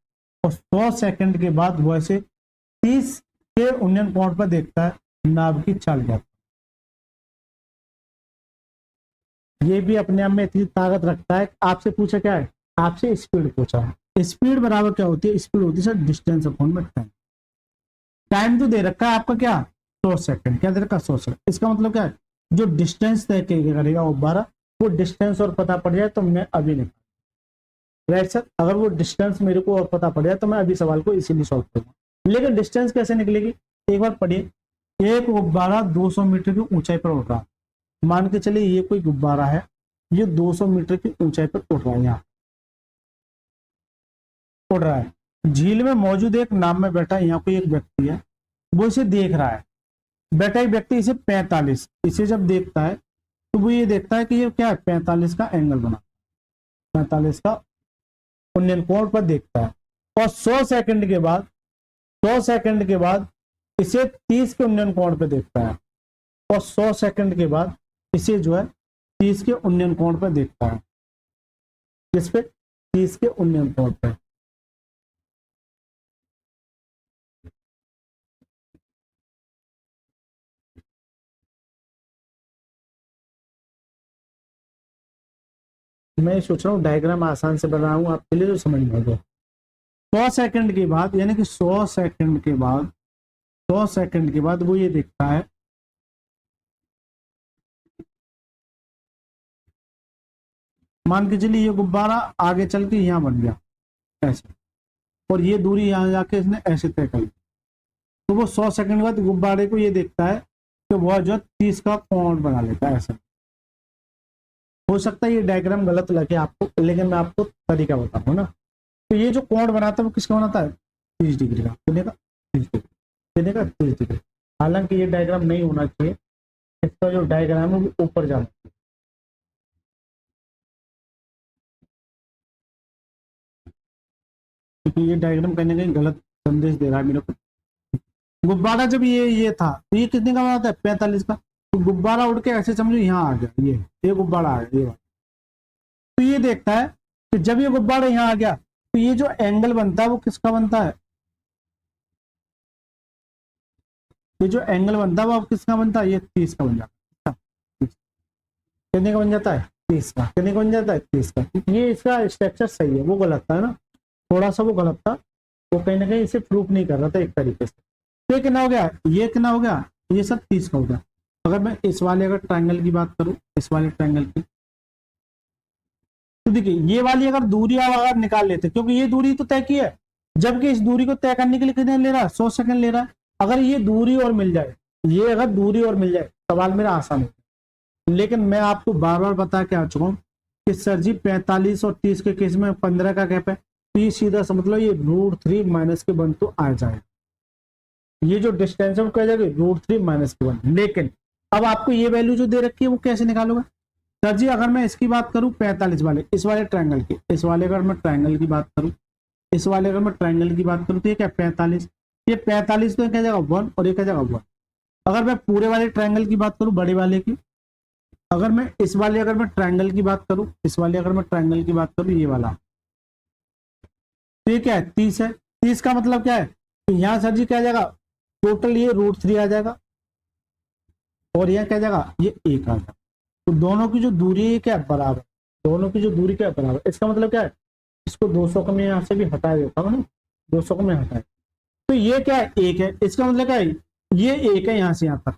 और 100 सेकंड के बाद वह इसे 30 के उन्नयन कोण पर देखता है। नाव की चाल क्या, ये भी अपने आप में इतनी ताकत रखता है। आपसे पूछा क्या है, आपसे स्पीड पूछा है। स्पीड बराबर क्या होती है, स्पीड होती है सर डिस्टेंस अपॉन में टाइम। टाइम तो दे रखा है आपका क्या, 100 सेकंड। क्या दे रखा है, 100 सेकंड। इसका मतलब क्या है, जो डिस्टेंस तय करेगा वो 12, वो डिस्टेंस और पता पड़ जाए तो मैं अभी नहीं, राइट सर। अगर वो डिस्टेंस मेरे को और पता पड़ जाए तो मैं अभी सवाल को इसीलिए सॉल्व करूंगा। लेकिन डिस्टेंस कैसे निकलेगी, एक बार पढ़िए। एक गुब्बारा 200 मीटर की ऊंचाई पर उड़ रहा है। मान के चलिए ये कोई गुब्बारा है, ये 200 मीटर की ऊंचाई पर उड़ रहा है, यहाँ उड़ रहा है। झील में मौजूद एक नाव में बैठा, यहाँ कोई एक व्यक्ति है, वो इसे देख रहा है। बैठा एक व्यक्ति इसे 45, इसे जब देखता है तो वो ये देखता है कि ये क्या है, 45 का एंगल बना, 45 का उन्नयन कोण पर देखता है। और 100 सेकंड के बाद, 100 सेकंड के बाद इसे 30 के उन्नयन कोण पर देखता है। और 100 सेकंड के बाद इसे जो है 30 के उन्नयन कोण पर देखता है। किस पे, 30 के उन्नयन कोण पर। मैं सोच रहा हूँ डायग्राम आसान से बना रहा हूँ आपके लिए, तो समझ में आ गया। 100 सेकंड के बाद, यानी कि 100 सेकंड के बाद, 100 सेकंड के बाद वो ये देखता है, मान के चलिए ये गुब्बारा आगे चल के यहाँ बन गया ऐसे, और ये दूरी यहाँ जाके इसने ऐसे तय कर ली। तो वो 100 सेकंड बाद गुब्बारे को ये देखता है कि वह जो 30 का कोण बना लेता है। ऐसा हो सकता है ये डायग्राम गलत लगे आपको, लेकिन मैं आपको तरीका बताऊंगा ना। तो ये जो कोण बनाता है वो किसका बनाता है? 30 डिग्री का। कितने का? 30 डिग्री। कितने का? 30 डिग्री। हालांकि ये डायग्राम नहीं होना चाहिए, इसका जो डायग्राम है वो ऊपर जाना चाहिए। क्योंकि ये डायग्राम कहीं ना कहीं गलत संदेश दे रहा है मेरे को। गुब्बारा जब ये था तो ये कितने का बनाता है? 45 का। तो गुब्बारा उड़ के ऐसे समझो यहाँ आ गया, ये गुब्बारा आ गया, ये वाला। तो ये देखता है कि जब ये गुब्बारा यहाँ आ गया तो ये जो एंगल बनता है वो किसका बनता है? ये जो एंगल बनता है वो किसका बनता है? ये 30 का बन जाता है। कितने का बन जाता है? 30 का। कितने का बन जाता है? 30 का। ये इसका स्ट्रक्चर सही है, वो गलत था ना, थोड़ा सा वो गलत था, वो कहीं ना कहीं इसे प्रूफ नहीं कर रहा था एक तरीके से। तो ये कितना हो गया? ये कितना हो गया? ये सब 30 का हो गया। अगर मैं इस वाले अगर ट्रायंगल की बात करूं, इस वाले ट्रायंगल की, तो देखिए ये वाली अगर दूरी आप अगर निकाल लेते, क्योंकि ये दूरी तो तय की है, जबकि इस दूरी को तय करने के लिए कितने ले रहा है? 100 सेकंड ले रहा है। अगर ये दूरी और मिल जाए, ये अगर दूरी और मिल जाए, सवाल मेरा आसान है। लेकिन मैं आपको बार बार बता के आ चुका हूँ कि सर जी 45 और 30 के केस में 15 का गैप है, तो ये सीधा सा मतलब ये √3 माइनस के 1 तो आ जाएगा। ये जो डिस्टेंस है वो क्या जाएगी? √3 माइनस के 1। लेकिन अब आपको ये वैल्यू जो दे रखी है वो कैसे निकालोगे? सर जी अगर मैं इसकी बात करूं 45 वाले, इस वाले ट्रायंगल की, इस वाले अगर मैं ट्रायंगल की बात करूं, इस वाले अगर मैं ट्रायंगल की बात करूं तो ये क्या 45, ये 45 तो क्या जाएगा 1 और ये क्या जाएगा 1। अगर मैं पूरे वाले ट्रायंगल की बात करूं, बड़े वाले की, अगर मैं इस वाले अगर मैं ट्रायंगल की बात करूं, इस वाले अगर मैं ट्रायंगल की बात करूं, ये वाला, तो ये क्या है? 30 है। 30 का मतलब क्या है? तो यहाँ सर जी क्या जाएगा? टोटल ये √3 आ जाएगा और यहाँ क्या जाएगा? ये 1 आ जाएगा। तो दोनों की जो दूरी है क्या बराबर, दोनों की जो दूरी क्या बराबर। इसका मतलब क्या है? इसको 200 को मैं यहाँ से भी हटा देता हूँ ना, 200 को मैं हटाए, तो ये क्या है? 1 है। इसका मतलब क्या है? ये 1 है यहाँ से यहाँ तक,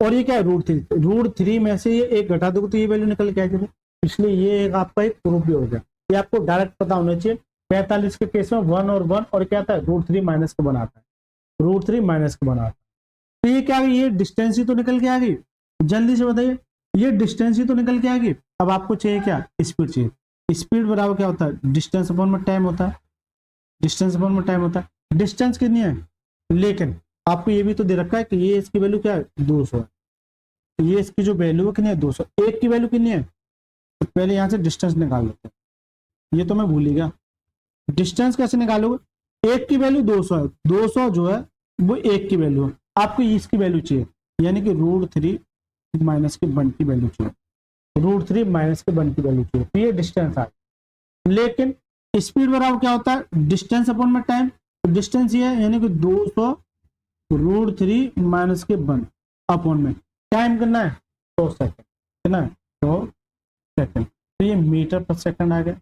और ये क्या है? √3 में से ये 1 घटा दो तो ये वैल्यू निकल के आ जाएगी। इसलिए ये एक आपका एक प्रूफ भी हो गया। ये आपको डायरेक्ट पता होना चाहिए। 45 के केस में 1 और 1 और क्या आता है? √3 माइनस के बनाता है, √3 माइनस के बनाता है। तो ये क्या है? ये डिस्टेंस ही तो निकल के आ गई। जल्दी से बताइए, ये डिस्टेंस ही तो निकल के आ गई। अब आपको चाहिए क्या? स्पीड चाहिए। स्पीड बराबर क्या होता है? डिस्टेंस अपॉन में टाइम होता है। डिस्टेंस अपॉन में टाइम होता है। डिस्टेंस कितनी है? लेकिन आपको ये भी तो दे रखा है कि ये इसकी वैल्यू क्या है? 200 है। ये इसकी जो वैल्यू है कितनी है? 200। एक की वैल्यू कितनी है? तो पहले यहाँ से डिस्टेंस निकाल लेते हैं, ये तो मैं भूल ही गया। डिस्टेंस कैसे निकालोगे? एक की वैल्यू 200 है, 200 जो है वो एक की वैल्यू है। आपको इसकी वैल्यू चाहिए, यानी कि √3 माइनस के 1 की वैल्यू चाहिए, √3 माइनस के 1 की वैल्यू चाहिए। तो ये डिस्टेंस आ। लेकिन स्पीड बराबर क्या होता है? डिस्टेंस अपॉन में टाइम। तो डिस्टेंस ये है, यानी कि 200 √3 माइनस के 1 अपॉन में टाइम करना है 100 सेकंड, कितना है? 100 सेकंड। तो ये मीटर पर सेकंड आ गया।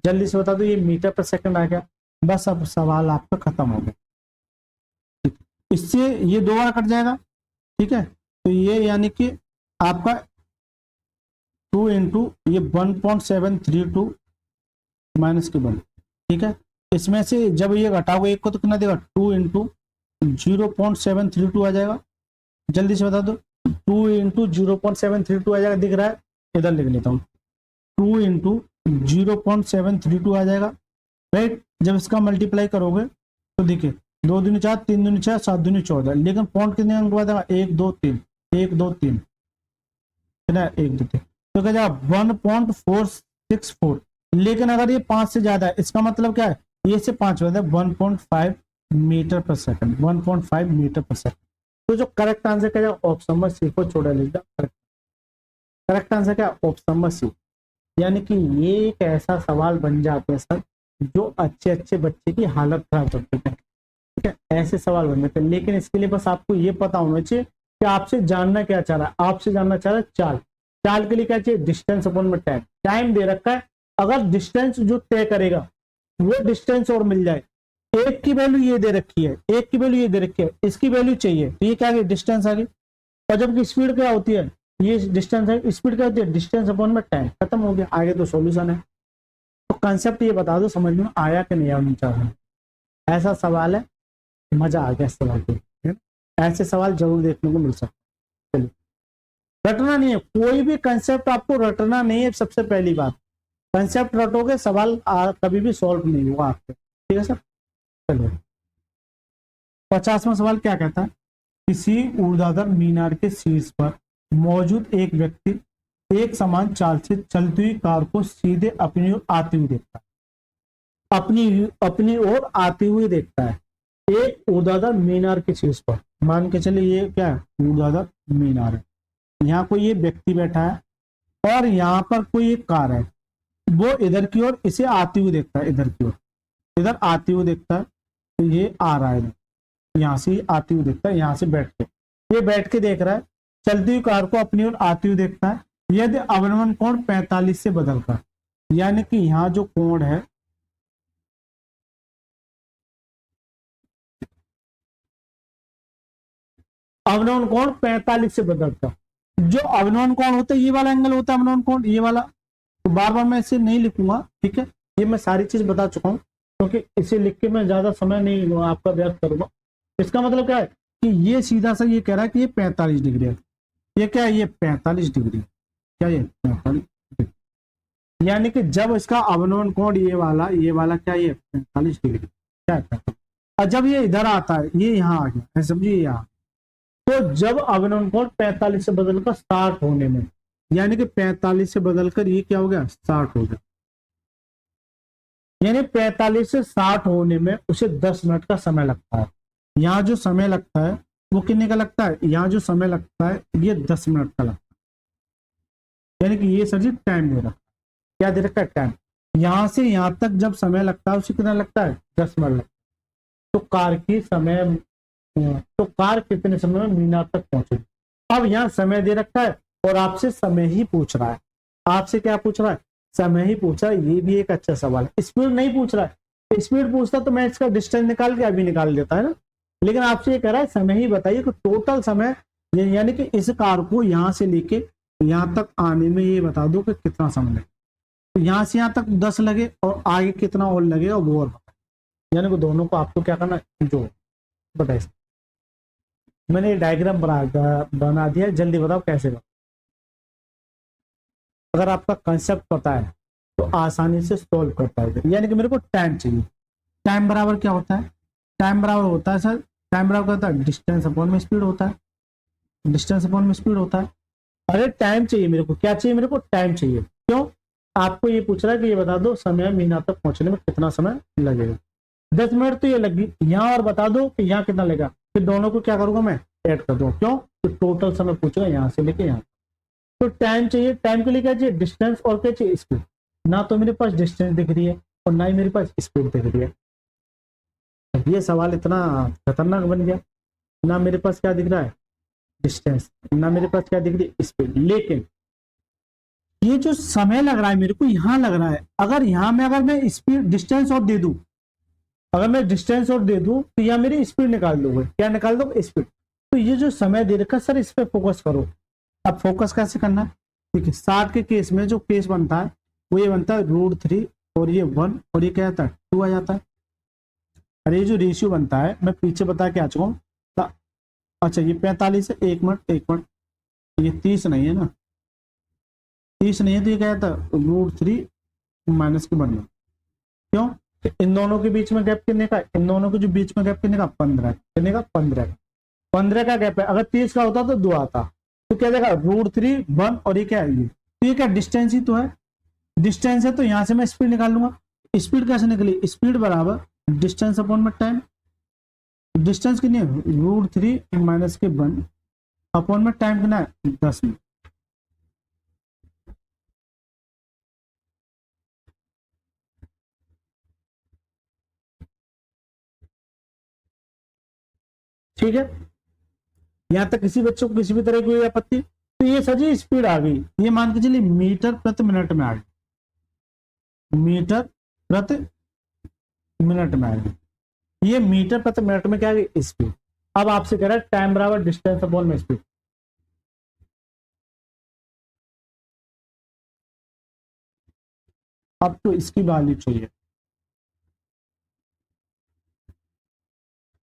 जल्दी से बता दो, ये मीटर पर सेकंड आ गया। बस अब सवाल आपका खत्म हो गया। इससे ये 2 बार कट जाएगा, ठीक है। तो ये यानी कि आपका 2 इंटू ये 1.732 माइनस के 1, ठीक है। इसमें से जब ये घटाओगे एक को तो कितना देगा? 2 इंटू 0.732 आ जाएगा। जल्दी से बता दो, 2 इंटू 0.732 आ जाएगा, दिख रहा है? इधर लिख लेता हूँ, 2 इंटू 0.732 आ जाएगा, राइट। जब इसका मल्टीप्लाई करोगे तो देखिए 2 दूनी 4, 3 दूनी 6, 7 दूनी 14, लेकिन पॉइंट कितने अंक बाद 1 2 3, 1 2 3, कितना? 1 2 3, तो क्या जाएगा? 1.464। लेकिन अगर ये 5 से ज्यादा है, इसका मतलब क्या है? ये से 5 ज्यादा है, 1.5 मीटर पर सेकंड, 1.5 मीटर पर सेकंड। तो जो करेक्ट आंसर क्या जाएगा? ऑप्शन नंबर सी को छोड़ा लिखा। करेक्ट आंसर क्या? Option number C. यानी कि ये एक ऐसा सवाल बन जाते हैं सर जो अच्छे अच्छे बच्चे की हालत खराब कर देते हैं, ठीक है। ऐसे सवाल बन जाते हैं। लेकिन इसके लिए बस आपको ये पता होना चाहिए कि आपसे जानना क्या चाह रहा है। आपसे जानना चाह रहा है चाल। चाल के लिए क्या चाहिए? डिस्टेंस अपॉन में टाइम। टाइम दे रखा है, अगर डिस्टेंस जो तय करेगा वो डिस्टेंस और मिल जाए। एक की वैल्यू ये दे रखी है, एक की वैल्यू ये दे रखी है, इसकी वैल्यू चाहिए, तो ये क्या आ गई? डिस्टेंस आ गई। और जबकि स्पीड क्या होती है? ये डिस्टेंस है, स्पीड क्या होती है? डिस्टेंस अपॉन में टाइम। खत्म हो गया, आगे तो सॉल्यूशन है। तो कंसेप्ट ये बता दो समझ में आया कि नहीं आया? ऐसा सवाल है मजा आ गया इस सवाल को, है ना? ऐसे सवाल जरूर देखने को मिल सकते हैं। चलिए, रटना नहीं है, कोई भी कंसेप्ट आपको रटना नहीं है। सबसे पहली बात, कंसेप्ट रटोगे सवाल कभी भी सॉल्व नहीं होगा आपके, ठीक है सर। चलिए, 50वां सवाल क्या कहता है? किसी ऊर्ध्वाधर मीनार के शीर्ष पर मौजूद एक व्यक्ति एक समान चाल से चलती हुई कार को सीधे अपनी ओर आती हुई देखता है, अपनी अपनी ओर आती हुई देखता है, एक ऊर्ध्वाधर मीनार के शीर्ष पर। मान के चलिए ये क्या है? ऊर्ध्वाधर मीनार है। यहाँ कोई ये व्यक्ति बैठा है और यहाँ पर कोई एक कार है, वो इधर की ओर इसे आती हुई देखता है, इधर की ओर, इधर आती हुई देखता है। तो ये आ रहा है, यहाँ से आती हुई देखता है, यहाँ से बैठ के, ये बैठ के देख रहा है, चलती हुई कार को अपनी ओर आती हुई देखता है। यदि अवनमन कोण 45 से बदलकर, यानी कि यहाँ जो कोण है, अवनमन कोण 45 से बदलकर, जो अवनमन कोण होता है ये वाला एंगल होता है अवनमन कोण, ये वाला। तो बार बार मैं इसे नहीं लिखूंगा, ठीक है, ये मैं सारी चीज बता चुका हूँ, क्योंकि इसे लिख के मैं ज्यादा समय नहीं आपका व्यर्थ करूंगा। इसका मतलब क्या है कि ये सीधा सा ये कह रहा है कि ये 45 डिग्री है, ये क्या है? ये 45 डिग्री, क्या ये 45 डिग्री, यानी कि जब इसका अवनमन कोण ये वाला क्या, ये 45 डिग्री, क्या है? और जब ये इधर आता है, ये यहाँ आ गया, समझिए यहाँ, तो जब अवनमन कोण 45 से बदलकर 60 होने में, यानी कि 45 से बदलकर ये क्या हो गया? 60 हो गया, यानी 45 से 60 होने में उसे 10 मिनट का समय लगता है। यहाँ जो समय लगता है वो कितने का लगता है? यहाँ जो समय लगता है ये 10 मिनट का लगता है, यानी कि ये सर जी टाइम दे रखा है। क्या दे रखा है? टाइम। यहाँ से यहाँ तक जब समय लगता है उसे कितना लगता है? 10 मिनट लगता है। तो कार की समय, तो कार कितने समय में मीनार तक पहुंचेगी? अब यहाँ समय दे रखा है और आपसे समय ही पूछ रहा है। आपसे क्या पूछ रहा है? समय ही पूछ रहा है। ये भी एक अच्छा सवाल है। स्पीड नहीं पूछ रहा है, स्पीड पूछता तो मैं इसका डिस्टेंस निकाल के अभी निकाल देता है ना, लेकिन आपसे ये कह रहा है समय ही बताइए कि टोटल समय, यानी कि इस कार को यहाँ से लेके यहाँ तक आने में ये बता दो कि कितना समय लगे। तो यहाँ से यहाँ तक 10 लगे और आगे कितना और लगेगा वो और बताए, यानी कि दोनों को आपको क्या करना है? जो बताइए। मैंने डायग्राम बना दिया, जल्दी बताओ कैसे करो। अगर आपका कंसेप्ट पता है तो आसानी से सॉल्व कर पाओगे। यानी कि मेरे को टाइम चाहिए। टाइम बराबर क्या होता है? टाइम बराबर होता है सर, टाइम बराबर होता है डिस्टेंस अपॉन में स्पीड होता है, डिस्टेंस अपॉन में स्पीड होता है। अरे टाइम चाहिए मेरे को, क्या चाहिए मेरे को? टाइम चाहिए। क्यों? आपको ये पूछ रहा है कि ये बता दो समय मीनार तक पहुंचने में कितना समय लगेगा। 10 मिनट तो ये लगी, यहाँ और बता दो कि यहाँ कितना लगेगा, फिर दोनों को क्या करूंगा मैं? ऐड कर दूंगा। क्यों? तो टोटल समय पूछेगा यहाँ से लेके यहाँ। तो टाइम चाहिए, टाइम के लिए क्या चाहिए? डिस्टेंस और क्या चाहिए? स्पीड। ना तो मेरे पास डिस्टेंस दिख रही है और ना ही मेरे पास स्पीड दिख रही है। ये सवाल इतना खतरनाक बन गया। ना मेरे पास क्या दिख रहा है? डिस्टेंस, ना मेरे पास क्या दिख रही है? स्पीड। लेकिन ये जो समय लग रहा है मेरे को यहाँ लग रहा है, अगर यहाँ में अगर मैं स्पीड डिस्टेंस और दे दूं, अगर मैं डिस्टेंस और दे दूं तो यहाँ मेरी स्पीड निकाल दोगे। क्या निकाल दो? स्पीड। तो ये जो समय दे रखा सर, इस पे फोकस करो। अब फोकस कैसे करना है? ठीक है, 60 के केस में जो केस बनता है वो ये बनता है √3 और ये 1 और ये क्या आता है? 2 आ जाता है। अरे ये जो रेशियो बनता है मैं पीछे बता के आ चुका हूँ। अच्छा ये 45 है, 1 मिनट, ये 30 नहीं है ना, 30 नहीं है, तो ये क्या आता है? √3 माइनस के 1। क्यों? इन दोनों के बीच में गैप कितने का? इन दोनों के जो बीच में गैप कितने का? 15। कितने का? 15 का। 15 का गैप है। अगर 30 का होता तो 2 आता, तो क्या देगा? √3 1 और ये क्या है? ये तो ये क्या डिस्टेंस ही तो है। डिस्टेंस है तो यहां से मैं स्पीड निकाल लूंगा। स्पीड कैसे निकली? स्पीड बराबर डिस्टेंस अपॉन में टाइम। डिस्टेंस कितनी है? √3 माइनस के 1 अपॉन में टाइम कितना है? 10 मिनट। ठीक है, यहां तक किसी बच्चों को किसी भी तरह की आपत्ति? तो ये सजी स्पीड आ गई, ये मान के चलिए मीटर प्रति मिनट में आ गई, मीटर प्रति मिनट में आ गई। ये मीटर प्रति मिनट में क्या आ गई? स्पीड। अब आपसे कह रहा है टाइम बराबर डिस्टेंस अपॉन में स्पीड। अब तो इसकी वैल्यू चाहिए।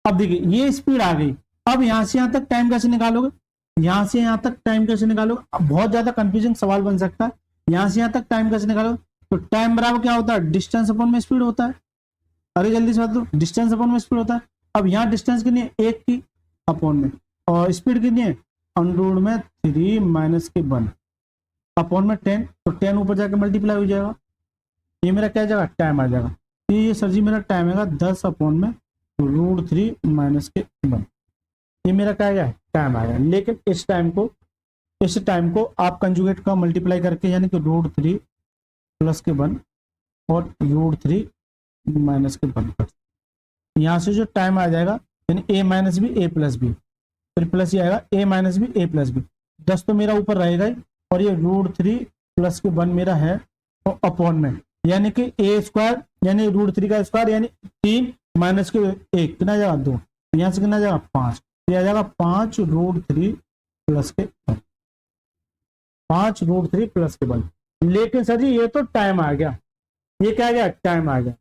अब देखिए ये स्पीड आ गई, अब यहां से यहां तक टाइम कैसे निकालोगे, यहां से यहां तक टाइम कैसे निकालोगे, अब बहुत ज्यादा कंफ्यूजिंग सवाल बन सकता है, यहां से यहां तक टाइम कैसे निकालोगे, तो टाइम बराबर क्या होता है, डिस्टेंस अपॉन में स्पीड होता है। अरे जल्दी से बता दो, डिस्टेंस अपॉन में स्पीड होता है। अब यहाँ डिस्टेंस कितनी है, 1 की अपॉन में, और स्पीड कितनी है, अंडर में 3 माइनस के 1 अपॉन में 10, तो 10 ऊपर जाकर मल्टीप्लाई हो जाएगा, ये मेरा क्या जाएगा, टाइम आ जाएगा। तो ये सर जी मेरा टाइम आएगा 10 अपॉन में √3 माइनस के 1, ये मेरा क्या आएगा, टाइम आएगा। लेकिन इस टाइम को आप कंजुगेट का मल्टीप्लाई करके, यानी कि √3 प्लस के 1 और √3 माइनस के 1 कर, यहाँ से जो टाइम आ जाएगा यानी a minus B A plus B, फिर प्लस ये आएगा a minus B A plus B, 10 तो मेरा ऊपर रहेगा ही, और ये √3 प्लस के 1 मेरा है और अपॉन में, यानी कि a स्क्वायर यानी √3 का स्क्वायर यानी 3 माइनस के 1 कितना जाएगा 2, यहाँ से कितना जाएगा 5, ये आ जाएगा 5 √3 प्लस के 1, 5 √3 प्लस के 1। लेकिन सर जी ये तो टाइम आ गया, ये क्या आ गया, टाइम आ गया।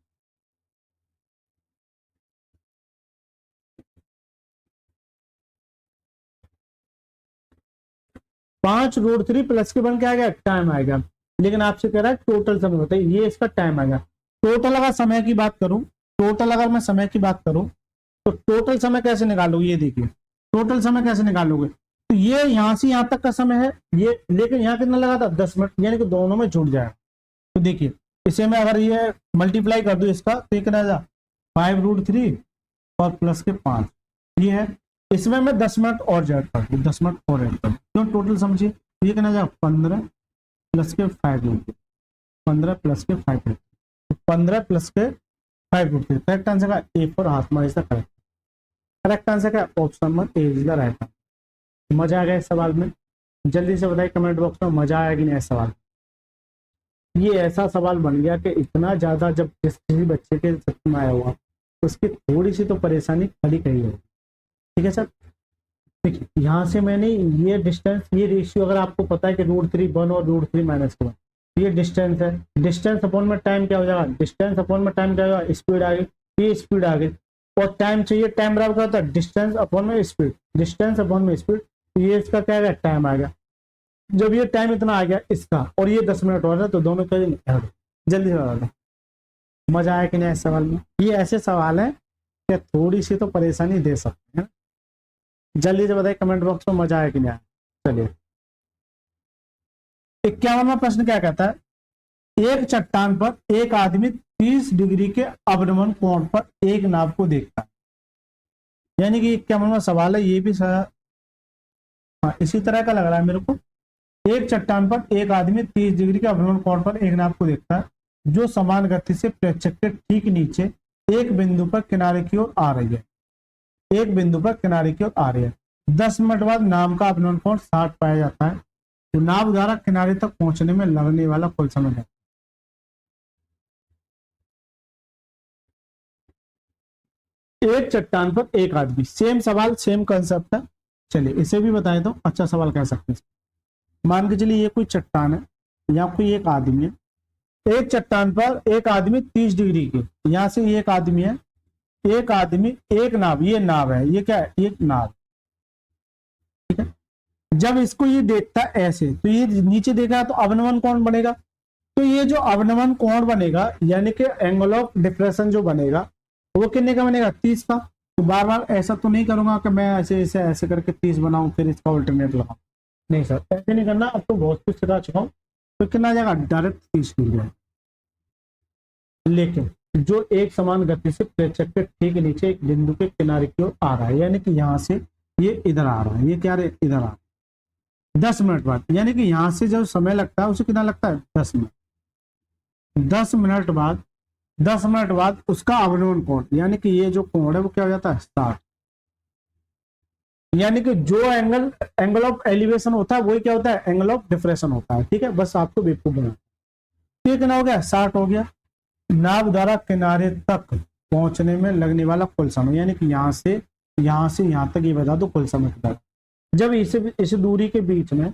₹5 प्लस के 1 क्या आ गया, टाइम आ गया। लेकिन आपसे कह रहा है टोटल समय बताइए, ये इसका टाइम आ गया। टोटल अगर समय की बात करूं, टोटल अगर मैं समय की बात करूं तो टोटल समय कैसे निकालोगे, ये देखिए टोटल समय कैसे निकालोगे, तो ये यहां से यहां तक का समय है ये, लेकिन यहाँ कितना लगा था 10 मिनट, यानी कि दोनों में जुड़ जाएगा। तो देखिए इसे मैं अगर ये मल्टीप्लाई कर दूं इसका, तो कितना आ 5√3 और प्लस के 5, ये है। इसमें मैं 10 मिनट और ऐड कर दूं, 10 मिनट और ऐड कर दूं, क्यों टोटल समझिए, ये कितना जाएगा 15 प्लस के 5√3, 15 प्लस के 5√3, तो 15 प्लस के 5√3, करेक्ट आंसर का ए फॉर हाथमा is the correct. Correct answer का option number A is the right answer. मजा आ गया इस सवाल में, जल्दी से बताइए कमेंट बॉक्स में मजा आया कि नहीं इस सवाल। ये ऐसा सवाल बन गया कि इतना ज्यादा जब किसी बच्चे के सच में आया हुआ, उसकी थोड़ी सी तो परेशानी खड़ी कही है। ठीक है सर, देखिए यहाँ से मैंने ये डिस्टेंस, ये रेशियो अगर आपको पता है कि √3 1 और √3 माइनस 1, ये डिस्टेंस है, डिस्टेंस अपॉन में टाइम क्या हो जाएगा, डिस्टेंस अपॉन में टाइम क्या होगा, स्पीड आ गई, ये स्पीड आ गई, और टाइम चाहिए, टाइम बराबर क्या होता है, डिस्टेंस अपॉन में स्पीड, डिस्टेंस अपॉन में स्पीड, ये इसका क्या है, टाइम आ गया। जब ये टाइम इतना आ गया इसका, और ये 10 मिनट और है, तो दोनों का जल्दी से बता दो। मजा आया कि नहीं इस सवाल में। ये ऐसे सवाल है कि थोड़ी सी तो परेशानी दे सकते हैं, जल्दी से बताइए कमेंट बॉक्स में मजा आया कि नहीं आया। चलिए 51वां प्रश्न क्या कहता है, एक चट्टान पर एक आदमी 30 डिग्री के अवनमन कोण पर एक नाव को देखता है, यानी कि 51वां सवाल है, ये भी इसी तरह का लग रहा है मेरे को। एक चट्टान पर एक आदमी 30 डिग्री के अवनमन कोण पर एक नाव को देखता है, जो समान गति से प्रेक्षक के ठीक नीचे एक बिंदु पर किनारे की ओर आ रही है, एक बिंदु पर किनारे की ओर आ रही है। 10 मिनट बाद नाव का अवनमन कोण 60 पाया जाता है, तो नाव द्वारा किनारे तक पहुंचने में लगने वाला कुल समय है। एक चट्टान पर एक आदमी, सेम सवाल सेम कंसेप्ट है। चलिए इसे भी बताएं तो अच्छा सवाल कह सकते हैं। मान के चलिए ये कोई चट्टान है, यहाँ कोई एक आदमी है, एक चट्टान पर एक आदमी 30 डिग्री के, यहां से एक आदमी है, एक आदमी एक नाव, ये नाव है, ये क्या है, एक नाव, ठीक है। जब इसको ये देखता है ऐसे, तो ये नीचे देखा तो अवनमन कोण बनेगा, तो ये जो अवनमन कोण बनेगा यानी कि एंगल ऑफ डिफ्रेक्शन जो बनेगा वो कितने का बनेगा, 30 का। तो बार बार ऐसा तो नहीं करूंगा कि मैं ऐसे ऐसे ऐसे करके 30 बनाऊं फिर इसका ऑल्टरनेट लगाऊं, नहीं सर ऐसे नहीं करना, अब तो बहुत कुछ सिखा चुका हूं। तो कितना जाएगा, डायरेक्ट 30 डिग्री। लेकिन जो एक समान गति से प्रेक्षक के ठीक नीचे एक बिंदु के किनारे की ओर आ रहा है, यानी कि यहाँ से ये इधर आ रहा है, ये क्या है, इधर आ रहा है। 10 मिनट बाद, यानी कि यहाँ से जो समय लगता है उसे कितना लगता है, 10 मिनट। 10 मिनट बाद, 10 मिनट बाद उसका अवनमन कोण, यानी कि ये जो कोण है वो क्या हो जाता है, 60। यानी कि जो एंगल ऑफ एलिवेशन होता है वही क्या होता है, एंगल ऑफ डिफ्रेक्शन होता है। ठीक है, बस आपको बेवकूफ बना। तो कितना हो गया, 60 हो गया। नाव द्वारा किनारे तक पहुंचने में लगने वाला कुल समय, यानी कि यहाँ से यहाँ तक ये बता दो कुल समय कितना। जब इस दूरी के बीच में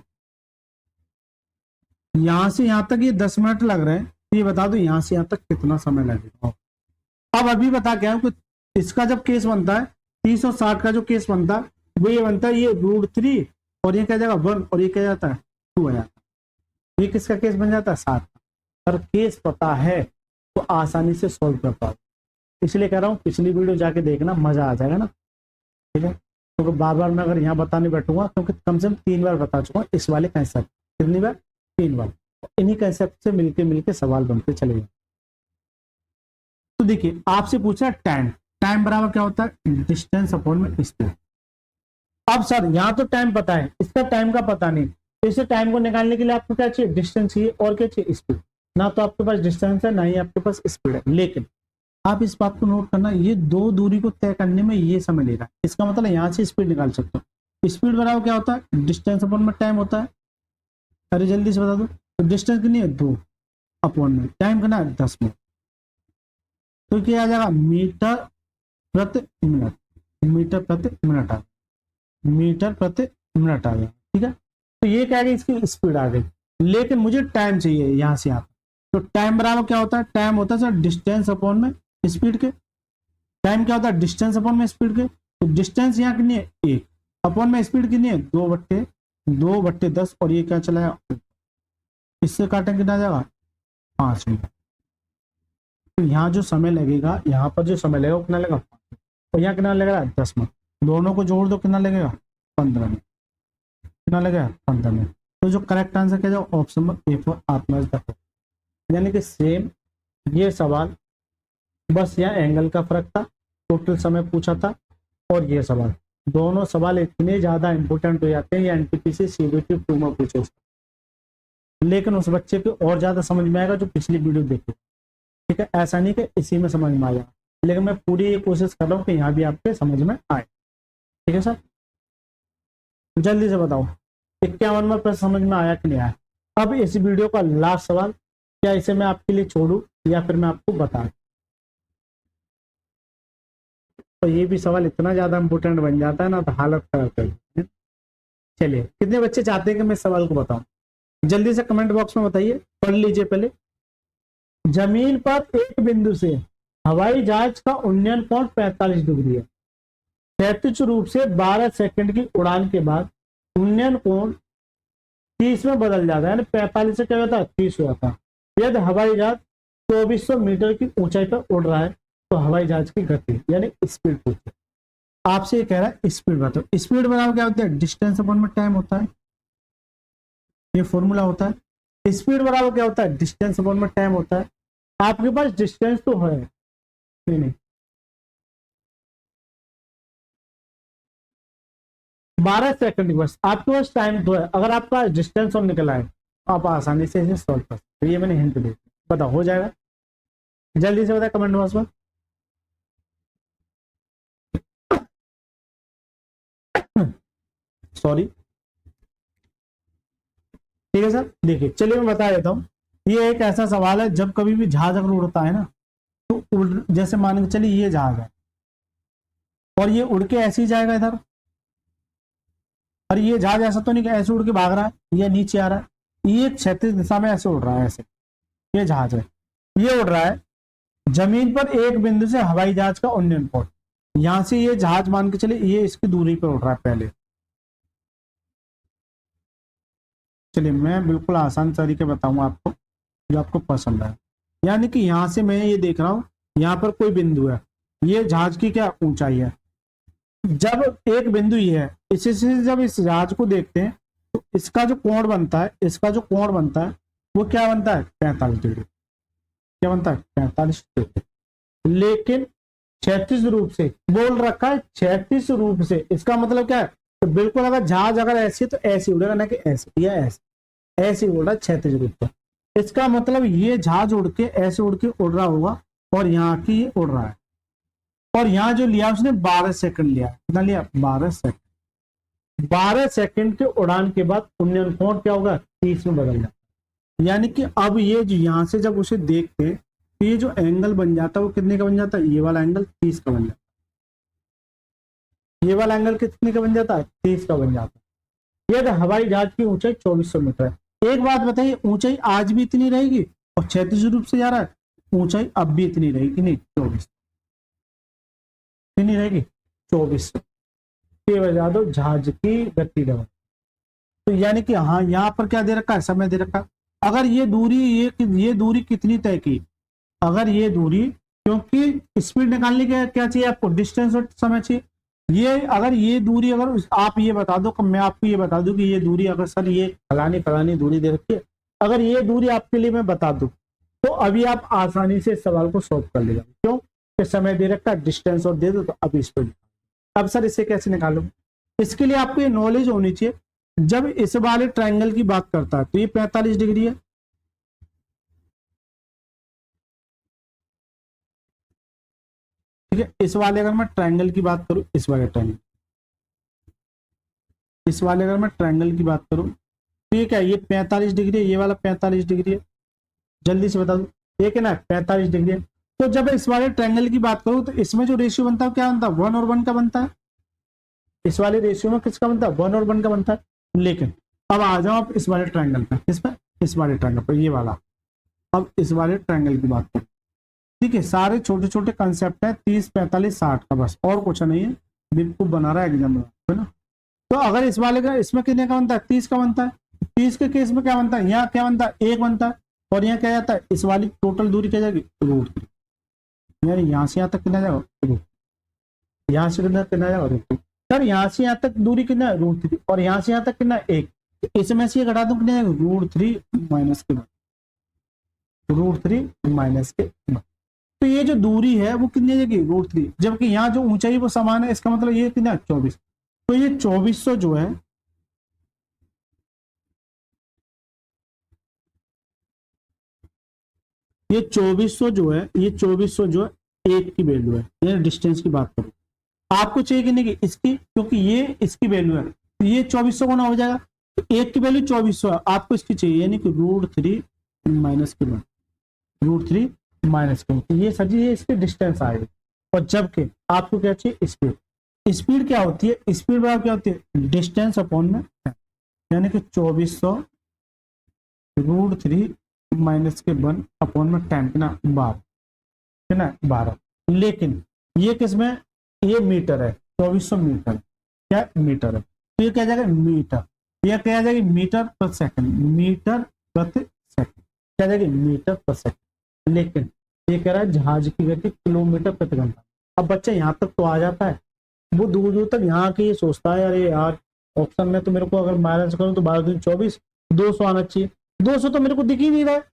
यहाँ से यहाँ तक ये 10 मिनट लग रहे हैं, तो ये बता दो यहाँ से यहाँ तक कितना समय लगेगा। अब अभी बता क्या कि इसका जब केस बनता है 360 का जो केस बनता है वो ये बनता है, ये √3 और ये क्या जाएगा 1 और ये क्या जाता है 2 आ जाता है। ये किसका केस बन जाता है 7। अगर केस पता है तो आसानी से सॉल्व कर पाओ, इसलिए कह रहा हूँ पिछली वीडियो जाके देखना, मजा आ जाएगा ना। ठीक है, तो बार बार मैं अगर यहाँ बताने बैठूंगा क्योंकि कम से कम 3 बार बता चुका हूँ इस वाले कंसेप्ट। कितनी बार? 3 बार। इन्हीं कंसेप्ट से मिलके सवाल बनते चले गए। तो देखिए आपसे पूछा टाइम, टाइम बराबर क्या होता है डिस्टेंस अपॉन में स्पीड। अब सर यहाँ तो टाइम पता है, इसका टाइम का पता नहीं, तो इसे टाइम को निकालने के लिए आपको क्या चाहिए डिस्टेंस चाहिए और क्या चाहिए स्पीड। ना तो आपके पास डिस्टेंस है ना ही आपके पास स्पीड है, लेकिन आप इस बात को नोट करना ये दो दूरी को तय करने में ये समय लेगा। इसका मतलब यहाँ से स्पीड निकाल सकते हो। स्पीड बराबर क्या होता है डिस्टेंस अपॉन में टाइम होता है। अरे जल्दी से बता दो, तो डिस्टेंस कितनी है 2 अपॉन में टाइम कितना है 10 मिनट, तो क्या आ जाएगा मीटर प्रति मिनट। मीटर प्रति मिनट आ गया, मीटर प्रति मिनट आ गया। ठीक है, तो ये क्या है इसकी स्पीड आ गई, लेकिन मुझे टाइम चाहिए यहाँ से यहाँ। तो टाइम बराबर क्या होता है, टाइम होता है सर डिस्टेंस अपॉन में स्पीड के। टाइम क्या होता है डिस्टेंस अपॉन में स्पीड के। तो डिस्टेंस यहाँ कितनी है 1 अपॉन में स्पीड कितनी है 2/10 और ये क्या चला है, इससे काटें कितना जाएगा 5 मिनट। तो यहाँ जो समय लगेगा, यहाँ पर जो समय लगेगा वो कितना लगेगा, और यहाँ कितना लगेगा 10 मिनट। दोनों को जोड़ दो कितना लगेगा 15 मिनट। कितना लगेगा 15 मिनट। तो जो करेक्ट आंसर क्या जाओ ऑप्शन नंबर A4 आप। यानी कि सेम ये सवाल, बस यहाँ एंगल का फर्क था, टोटल समय पूछा था, और ये सवाल, दोनों सवाल इतने ज्यादा इंपोर्टेंट हो जाते हैं, ये एनटीपीसी CBT 2 में पूछे, लेकिन उस बच्चे को और ज्यादा समझ में आएगा जो पिछली वीडियो देखे। ठीक है, ऐसा नहीं कि इसी में समझ में आ जाए, लेकिन मैं पूरी ये कोशिश कर रहा हूँ कि यहाँ भी आपके समझ में आए। ठीक है सर, जल्दी से बताओ 51वां प्रश्न समझ में आया कि नहीं आया। अब इस वीडियो का लास्ट सवाल, क्या इसे मैं आपके लिए छोड़ू या फिर मैं आपको बता। तो ये भी सवाल इतना ज्यादा इंपोर्टेंट बन जाता है ना, तो हालत खराब कर देते हैं। चलिए, कितने बच्चे चाहते हैं कि मैं सवाल को बताऊं, जल्दी से कमेंट बॉक्स में बताइए। पढ़ लीजिए पहले। जमीन पर एक बिंदु से हवाई जहाज का उन्नयन कोण 45 डिग्री है। क्षैतिज रूप से 12 सेकंड की उड़ान के बाद उन्नयन कोण 30 में बदल जाता है, यानी 45 से क्या होता है 30 हो जाता है। यदि हवाई जहाज 2400 मीटर की ऊंचाई पर उड़ रहा है तो हवाई जहाज की गति यानी स्पीड पूछे। आपसे ये कह रहा है स्पीड बताओ। स्पीड बराबर क्या होता है डिस्टेंस अपॉन में टाइम होता है, ये फॉर्मूला होता है। स्पीड बराबर क्या होता है डिस्टेंस अपॉन में टाइम होता है। आपके पास डिस्टेंस तो है नहीं, 12 सेकंड बस आपके पास टाइम तो है। अगर आपका डिस्टेंस और निकला है तो आप आसानी से इसे सॉल्व कर सकते। ये मैंने हिंट दी, बताओ हो जाएगा। जल्दी से बताए कमेंट बॉक्स में। सॉरी, ठीक है सर। देखिए चलिए मैं बता देता हूँ। ये एक ऐसा सवाल है, जब कभी भी जहाज अगर उड़ता है ना, तो जैसे मान के चलिए ये जहाज है और ये उड़ के ऐसे ही जाएगा इधर, और ये जहाज ऐसा तो नहीं कि ऐसे उड़ के भाग रहा है या नीचे आ रहा है, ये क्षैतिज दिशा में ऐसे उड़ रहा है, ऐसे ये जहाज है, ये उड़ रहा है जमीन पर एक बिंदु से हवाई जहाज का उन्नयन कोण। यहां से ये जहाज मान के चले ये इसकी दूरी पर उड़ रहा है पहले। चलिए मैं बिल्कुल आसान तरीके बताऊंगा आपको जो आपको पसंद है। यानी कि यहां से मैं ये देख रहा हूं, यहाँ पर कोई बिंदु है, ये जहाज की क्या ऊंचाई है। जब एक बिंदु ये है, इसी से जब इस जहाज को देखते हैं तो इसका जो कोण बनता है, इसका जो कोण बनता है वो क्या बनता है 45 डिग्री। क्या बनता है 45 डिग्री। लेकिन क्षैतिज रूप से बोल रखा है, क्षैतिज रूप से, इसका मतलब क्या है, तो बिल्कुल अगर जहाज अगर ऐसी तो ऐसी उड़ेगा, ना कि ऐसे या ऐसे, ऐसे उड़ रहा है क्षैतिज रूप से। इसका मतलब ये जहाज उड़ के ऐसे उड़ के उड़ रहा होगा और यहाँ की ये उड़ रहा है, और यहाँ जो लिया उसने 12 सेकंड लिया। कितना लिया 12 सेकंड। 12 सेकंड के उड़ान के बाद उन्नयन कोण क्या होगा 30 में बदल जाता। यानी कि अब ये जो यहाँ से जब उसे देखते तो ये जो एंगल बन जाता है वो कितने का बन जाता है, ये वाला एंगल 30 का बन जाता है। ये वाला एंगल कितने का बन जाता है 30 का बन जाता है। ये हवाई जहाज की ऊंचाई 2400 मीटर है। एक बात बताइए, ऊंचाई आज भी इतनी रहेगी और क्षैतिज रूप से जा रहा है, ऊंचाई अब भी इतनी रहेगी नहीं 24 इतनी रहेगी 2400 के बजा दो जहाज की गति डबल। तो यानी कि हाँ यहाँ पर क्या दे रखा है, समय दे रखा है। अगर ये दूरी ये दूरी कितनी तय की, अगर ये दूरी, क्योंकि स्पीड निकालने के क्या चाहिए आपको, डिस्टेंस और समय चाहिए। ये अगर ये दूरी, अगर आप ये बता दो कि मैं आपको ये बता दूं कि ये दूरी, अगर सर ये फलानी दूरी दे रखी है, अगर ये दूरी आपके लिए मैं बता दूं तो अभी आप आसानी से इस सवाल को सॉल्व कर लेगा। क्यों कि समय दे रखा है, डिस्टेंस और दे दो, तो अभी स्पीड। अब सर इसे कैसे निकालो, इसके लिए आपको ये नॉलेज होनी चाहिए। जब इस वाले ट्रायंगल की बात करता है तो ये 45 डिग्री है, ठीक है। इस वाले अगर मैं ट्रायंगल की बात करूं, इस वाले ट्रायंगल, इस वाले अगर मैं ट्रायंगल की बात करूं तो ये क्या है, ये 45 डिग्री है, ये वाला 45 डिग्री है। जल्दी से बता दो, ये क्या ना 45 डिग्री है। तो जब इस वाले ट्रायंगल की बात करूं तो इसमें जो रेशियो बनता है क्या बनता है, 1 और 1 का बनता है। इस वाले रेशियो में किसका बनता है, 1 और 1 का बनता है। लेकिन अब आ जाओ आप इस वाले ट्रायंगल पे, किस पे, इस वाले ट्रायंगल पे, ये वाला। अब इस वाले ट्रायंगल की बात करो, ठीक है। सारे छोटे छोटे कंसेप्ट है, 30 45 60 का, बस और कुछ नहीं है। बिल्कुल बना रहा है एग्जाम में, है ना। तो अगर इस वाले का, इसमें कितने का बनता है, 30 का बनता है। 30 के केस में क्या बनता है, यहाँ क्या बनता है, 1 बनता है। और यहाँ क्या जाता है, इस वाली टोटल दूरी क्या जाएगी, √3, यानी यहाँ से यहाँ तक कितना जाएगा, √3। यहाँ से कितना जाएगा, √3। सर यहाँ से यहाँ तक दूरी कितना है, √3। और यहाँ से यहाँ तक कितना है, 1। इसमें से ये घटा दूं कितना जाएगा, √3 माइनस के, √3 माइनस के। तो ये जो दूरी है वो कितनी जाएगी, √3। जबकि यहाँ जो ऊंचाई वो समान है, इसका मतलब ये कितना 24। तो ये 2400 जो है, ये 2400 जो है, ये 2400 जो है 1 की वैल्यू है। ये डिस्टेंस की बात करूं, आपको चाहिए कि नहीं कि इसकी, क्योंकि ये इसकी वैल्यू है, तो ये 2400 गुना हो जाएगा। तो 1 की वैल्यू 2400 है, आपको इसकी चाहिए, यानी कि √3 माइनस के, √3 माइनस के। तो ये सर जी ये इसकी डिस्टेंस आएगी। और जबकि आपको क्या चाहिए, स्पीड। स्पीड क्या होती है, स्पीड बराबर क्या होती है, डिस्टेंस अपॉन में, यानी कि 2400 √3 माइनस के 1 अपॉन में 10 कितना 12, है ना 12। लेकिन ये किसमें, ये मीटर है, 2400 मीटर, क्या मीटर है। तो ये क्या जाएगा, मीटर। ये क्या आ जाएगी, मीटर पर सेकंड, मीटर प्रति सेकंड, क्या जाएगी, मीटर पर सेकंड। लेकिन ये कह रहा है जहाज की गति किलोमीटर प्रति घंटा। अब बच्चा यहाँ तक तो आ जाता है, वो दूर दूर तक यहाँ के ये सोचता है, अरे यार ऑप्शन में तो मेरे को अगर माइनस करूँ तो 12 दूनी 24, 200 आना चाहिए। 200 तो मेरे को दिख ही नहीं रहा है,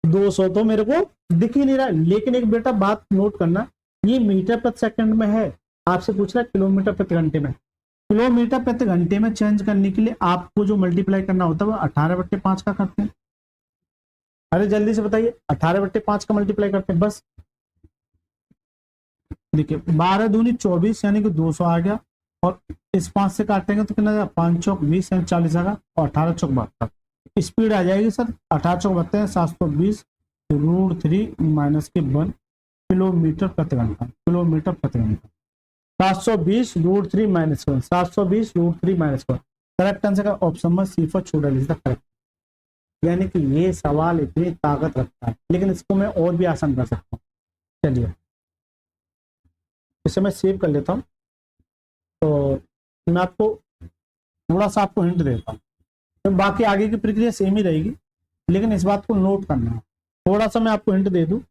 200 तो मेरे को दिख ही नहीं रहा है। लेकिन एक बेटा बात नोट करना, ये मीटर प्रति सेकंड में है, आपसे पूछ रहा है किलोमीटर प्रति घंटे में। किलोमीटर प्रति घंटे में चेंज करने के लिए आपको जो मल्टीप्लाई करना होता है वो 18/5 का करते हैं। अरे जल्दी से बताइए, 18/5 का मल्टीप्लाई करते हैं बस। देखिए 12 दूनी 24 यानी कि 200 आ गया, और इस 5 से काटेंगे तो कितना जाएगा, 5 चौक 20 यानी 40 आएगा, और 18 चौक 72। स्पीड आ जाएगी सर 18 चौक 72 720 √3 माइनस के 1 किलोमीटर प्रति घंटा, किलोमीटर प्रति घंटा। 720 √3 माइनस 1, 720 √3 माइनस 1। करेक्ट आंसर का ऑप्शन में C for student is the correct. यानी कि ये सवाल इतनी ताकत रखता है, लेकिन इसको मैं और भी आसान कर सकता हूँ। चलिए इसे मैं सेव कर लेता हूँ। तो मैं आपको थोड़ा सा आपको हिंट देता हूँ, तो बाकी आगे की प्रक्रिया सेम ही रहेगी, लेकिन इस बात को नोट करना है। थोड़ा सा मैं आपको हिंट दे दूँ,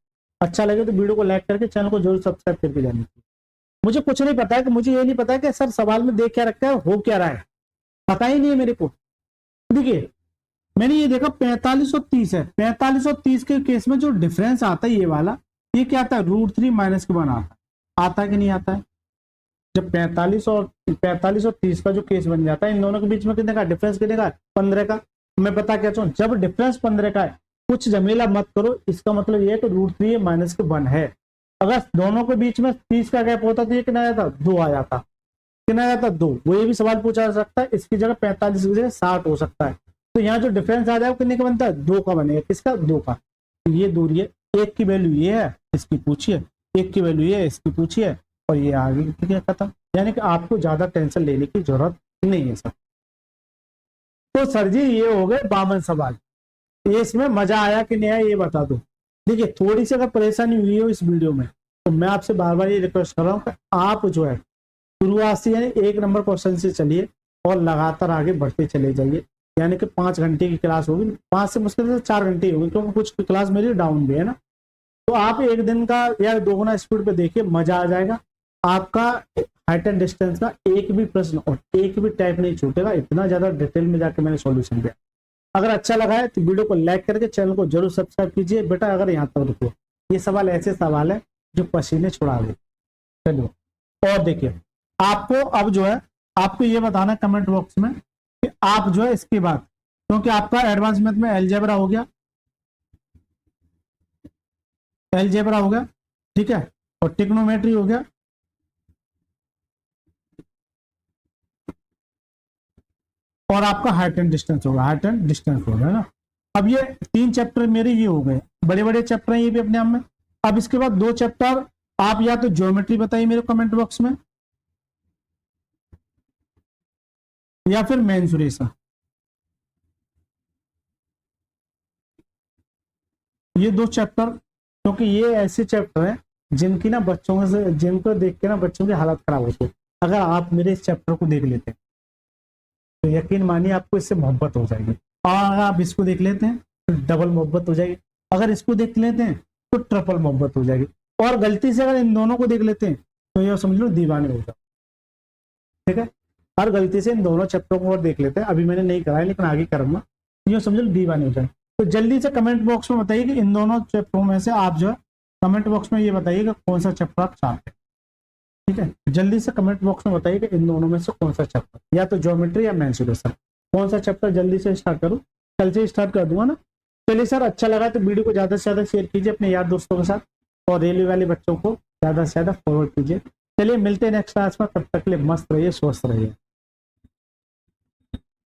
अच्छा लगे तो वीडियो को लाइक करके चैनल को जरूर सब्सक्राइब करके जाना। मुझे कुछ नहीं पता है, कि मुझे ये नहीं पता है कि सर सवाल में देख क्या रखा है, हो क्या रहा है, पता ही नहीं है मेरे को। देखिए मैंने ये देखा 45 और 30 है, 45 और 30 के केस में जो डिफरेंस आता है ये वाला, ये क्या आता है, √3 माइनस के 1 आता है कि नहीं आता है। जब 45 और 30 का जो केस बन जाता है, इन दोनों के बीच में कितने का डिफरेंस, कितने का, 15 का। मैं बता क्या चाहूँ, जब डिफरेंस 15 का है, कुछ जमेला मत करो, इसका मतलब ये है कि √3 माइनस के 1 है। अगर दोनों के बीच में 30 का गैप होता तो ये कितना आ जाता, 2 आ जाता, कितना आ जाता 2। वो ये भी सवाल पूछा जा सकता है, इसकी जगह 45 की जगह 60 हो सकता है। तो यहाँ जो डिफरेंस आ जाएगा कितने का बनता है, 2 का बनेगा, किसका, 2 का। तो ये दूरी है, 1 की वैल्यू ये है, इसकी पूछिए, 1 की वैल्यू ये है, इसकी पूछिए, और ये आगे क्या खत्म। यानी कि आपको ज्यादा टेंशन लेने की जरूरत नहीं है सर। तो सर जी ये हो गए 52 सवाल। ये इसमें मजा आया कि नहीं आया ये बता दो। देखिए थोड़ी सी अगर परेशानी हुई हो इस वीडियो में, तो मैं आपसे बार बार ये रिक्वेस्ट कर रहा हूँ कि आप जो है शुरुआत से यानी 1 नंबर क्वेश्चन से चलिए और लगातार आगे बढ़ते चले जाइए। यानी कि 5 घंटे की क्लास होगी, 5 से मुश्किल से 4 घंटे होगी, क्योंकि कुछ क्लास मेरी डाउन भी है ना। तो आप एक दिन का या 2 गुना स्पीड पे देखिए, मजा आ जाएगा। आपका हाइट एंड डिस्टेंस का एक भी प्रश्न और एक भी टाइप नहीं छूटेगा। इतना ज्यादा डिटेल में जाके मैंने सॉल्यूशन दिया। अगर अच्छा लगा है तो वीडियो को लाइक करके चैनल को जरूर सब्सक्राइब कीजिए। बेटा अगर यहाँ तक रुको, ये सवाल ऐसे सवाल है जो पसीने छुड़ा दे। चलिए और देखिए, आपको अब जो है आपको ये बताना है कमेंट बॉक्स में कि आप जो है इसके बाद, क्योंकि आपका एडवांस मैथ में अलजेब्रा हो गया, अलजेब्रा हो गया, ठीक है, और ट्रिग्नोमेट्री हो गया, और आपका हाइट एंड डिस्टेंस होगा, हाइट एंड डिस्टेंस होगा, है ना। अब ये 3 चैप्टर मेरे ये हो गए, बड़े बड़े चैप्टर हैं ये भी अपने आप में। अब इसके बाद 2 चैप्टर आप या तो ज्योमेट्री बताइए मेरे कमेंट बॉक्स में, या फिर मेंसुरेशन। ये 2 चैप्टर, क्योंकि ये ऐसे चैप्टर हैं जिनकी ना बच्चों से, जिनको देख के ना बच्चों की हालत खराब होती है। अगर आप मेरे इस चैप्टर को देख लेते हैं तो यकीन मानिए आपको इससे मोहब्बत हो जाएगी, और अगर आप इसको देख लेते हैं तो डबल मोहब्बत हो जाएगी, अगर इसको देख लेते हैं तो ट्रिपल मोहब्बत हो जाएगी, और गलती से अगर इन दोनों को देख लेते हैं तो ये समझ लो दीवाने हो जाओ। ठीक है, हर गलती से इन दोनों चैप्टरों को और देख लेते हैं, अभी मैंने नहीं कराया लेकिन आगे करूंगा, ये समझ लो दीवाने हो जाए। तो जल्दी से कमेंट बॉक्स में बताइए कि इन दोनों चैप्टरों में से आप जो है कमेंट बॉक्स में ये बताइएगा कौन सा चैप्टर आप चाहते हैं। ठीक है, जल्दी से कमेंट बॉक्स में बताइए कि इन दोनों में से कौन सा चैप्टर, या तो ज्योमेट्री या मेंसुरेशन, कौन सा चैप्टर जल्दी से स्टार्ट करूं। कल से स्टार्ट कर दूंगा ना। चलिए सर, अच्छा लगा तो वीडियो को ज्यादा से ज्यादा शेयर कीजिए अपने यार दोस्तों के साथ, और रेलवे वाले बच्चों को ज्यादा से ज्यादा फॉरवर्ड कीजिए। चलिए मिलते हैं नेक्स्ट क्लास में, तब तक के लिए मस्त रहिए, स्वस्थ रहिए।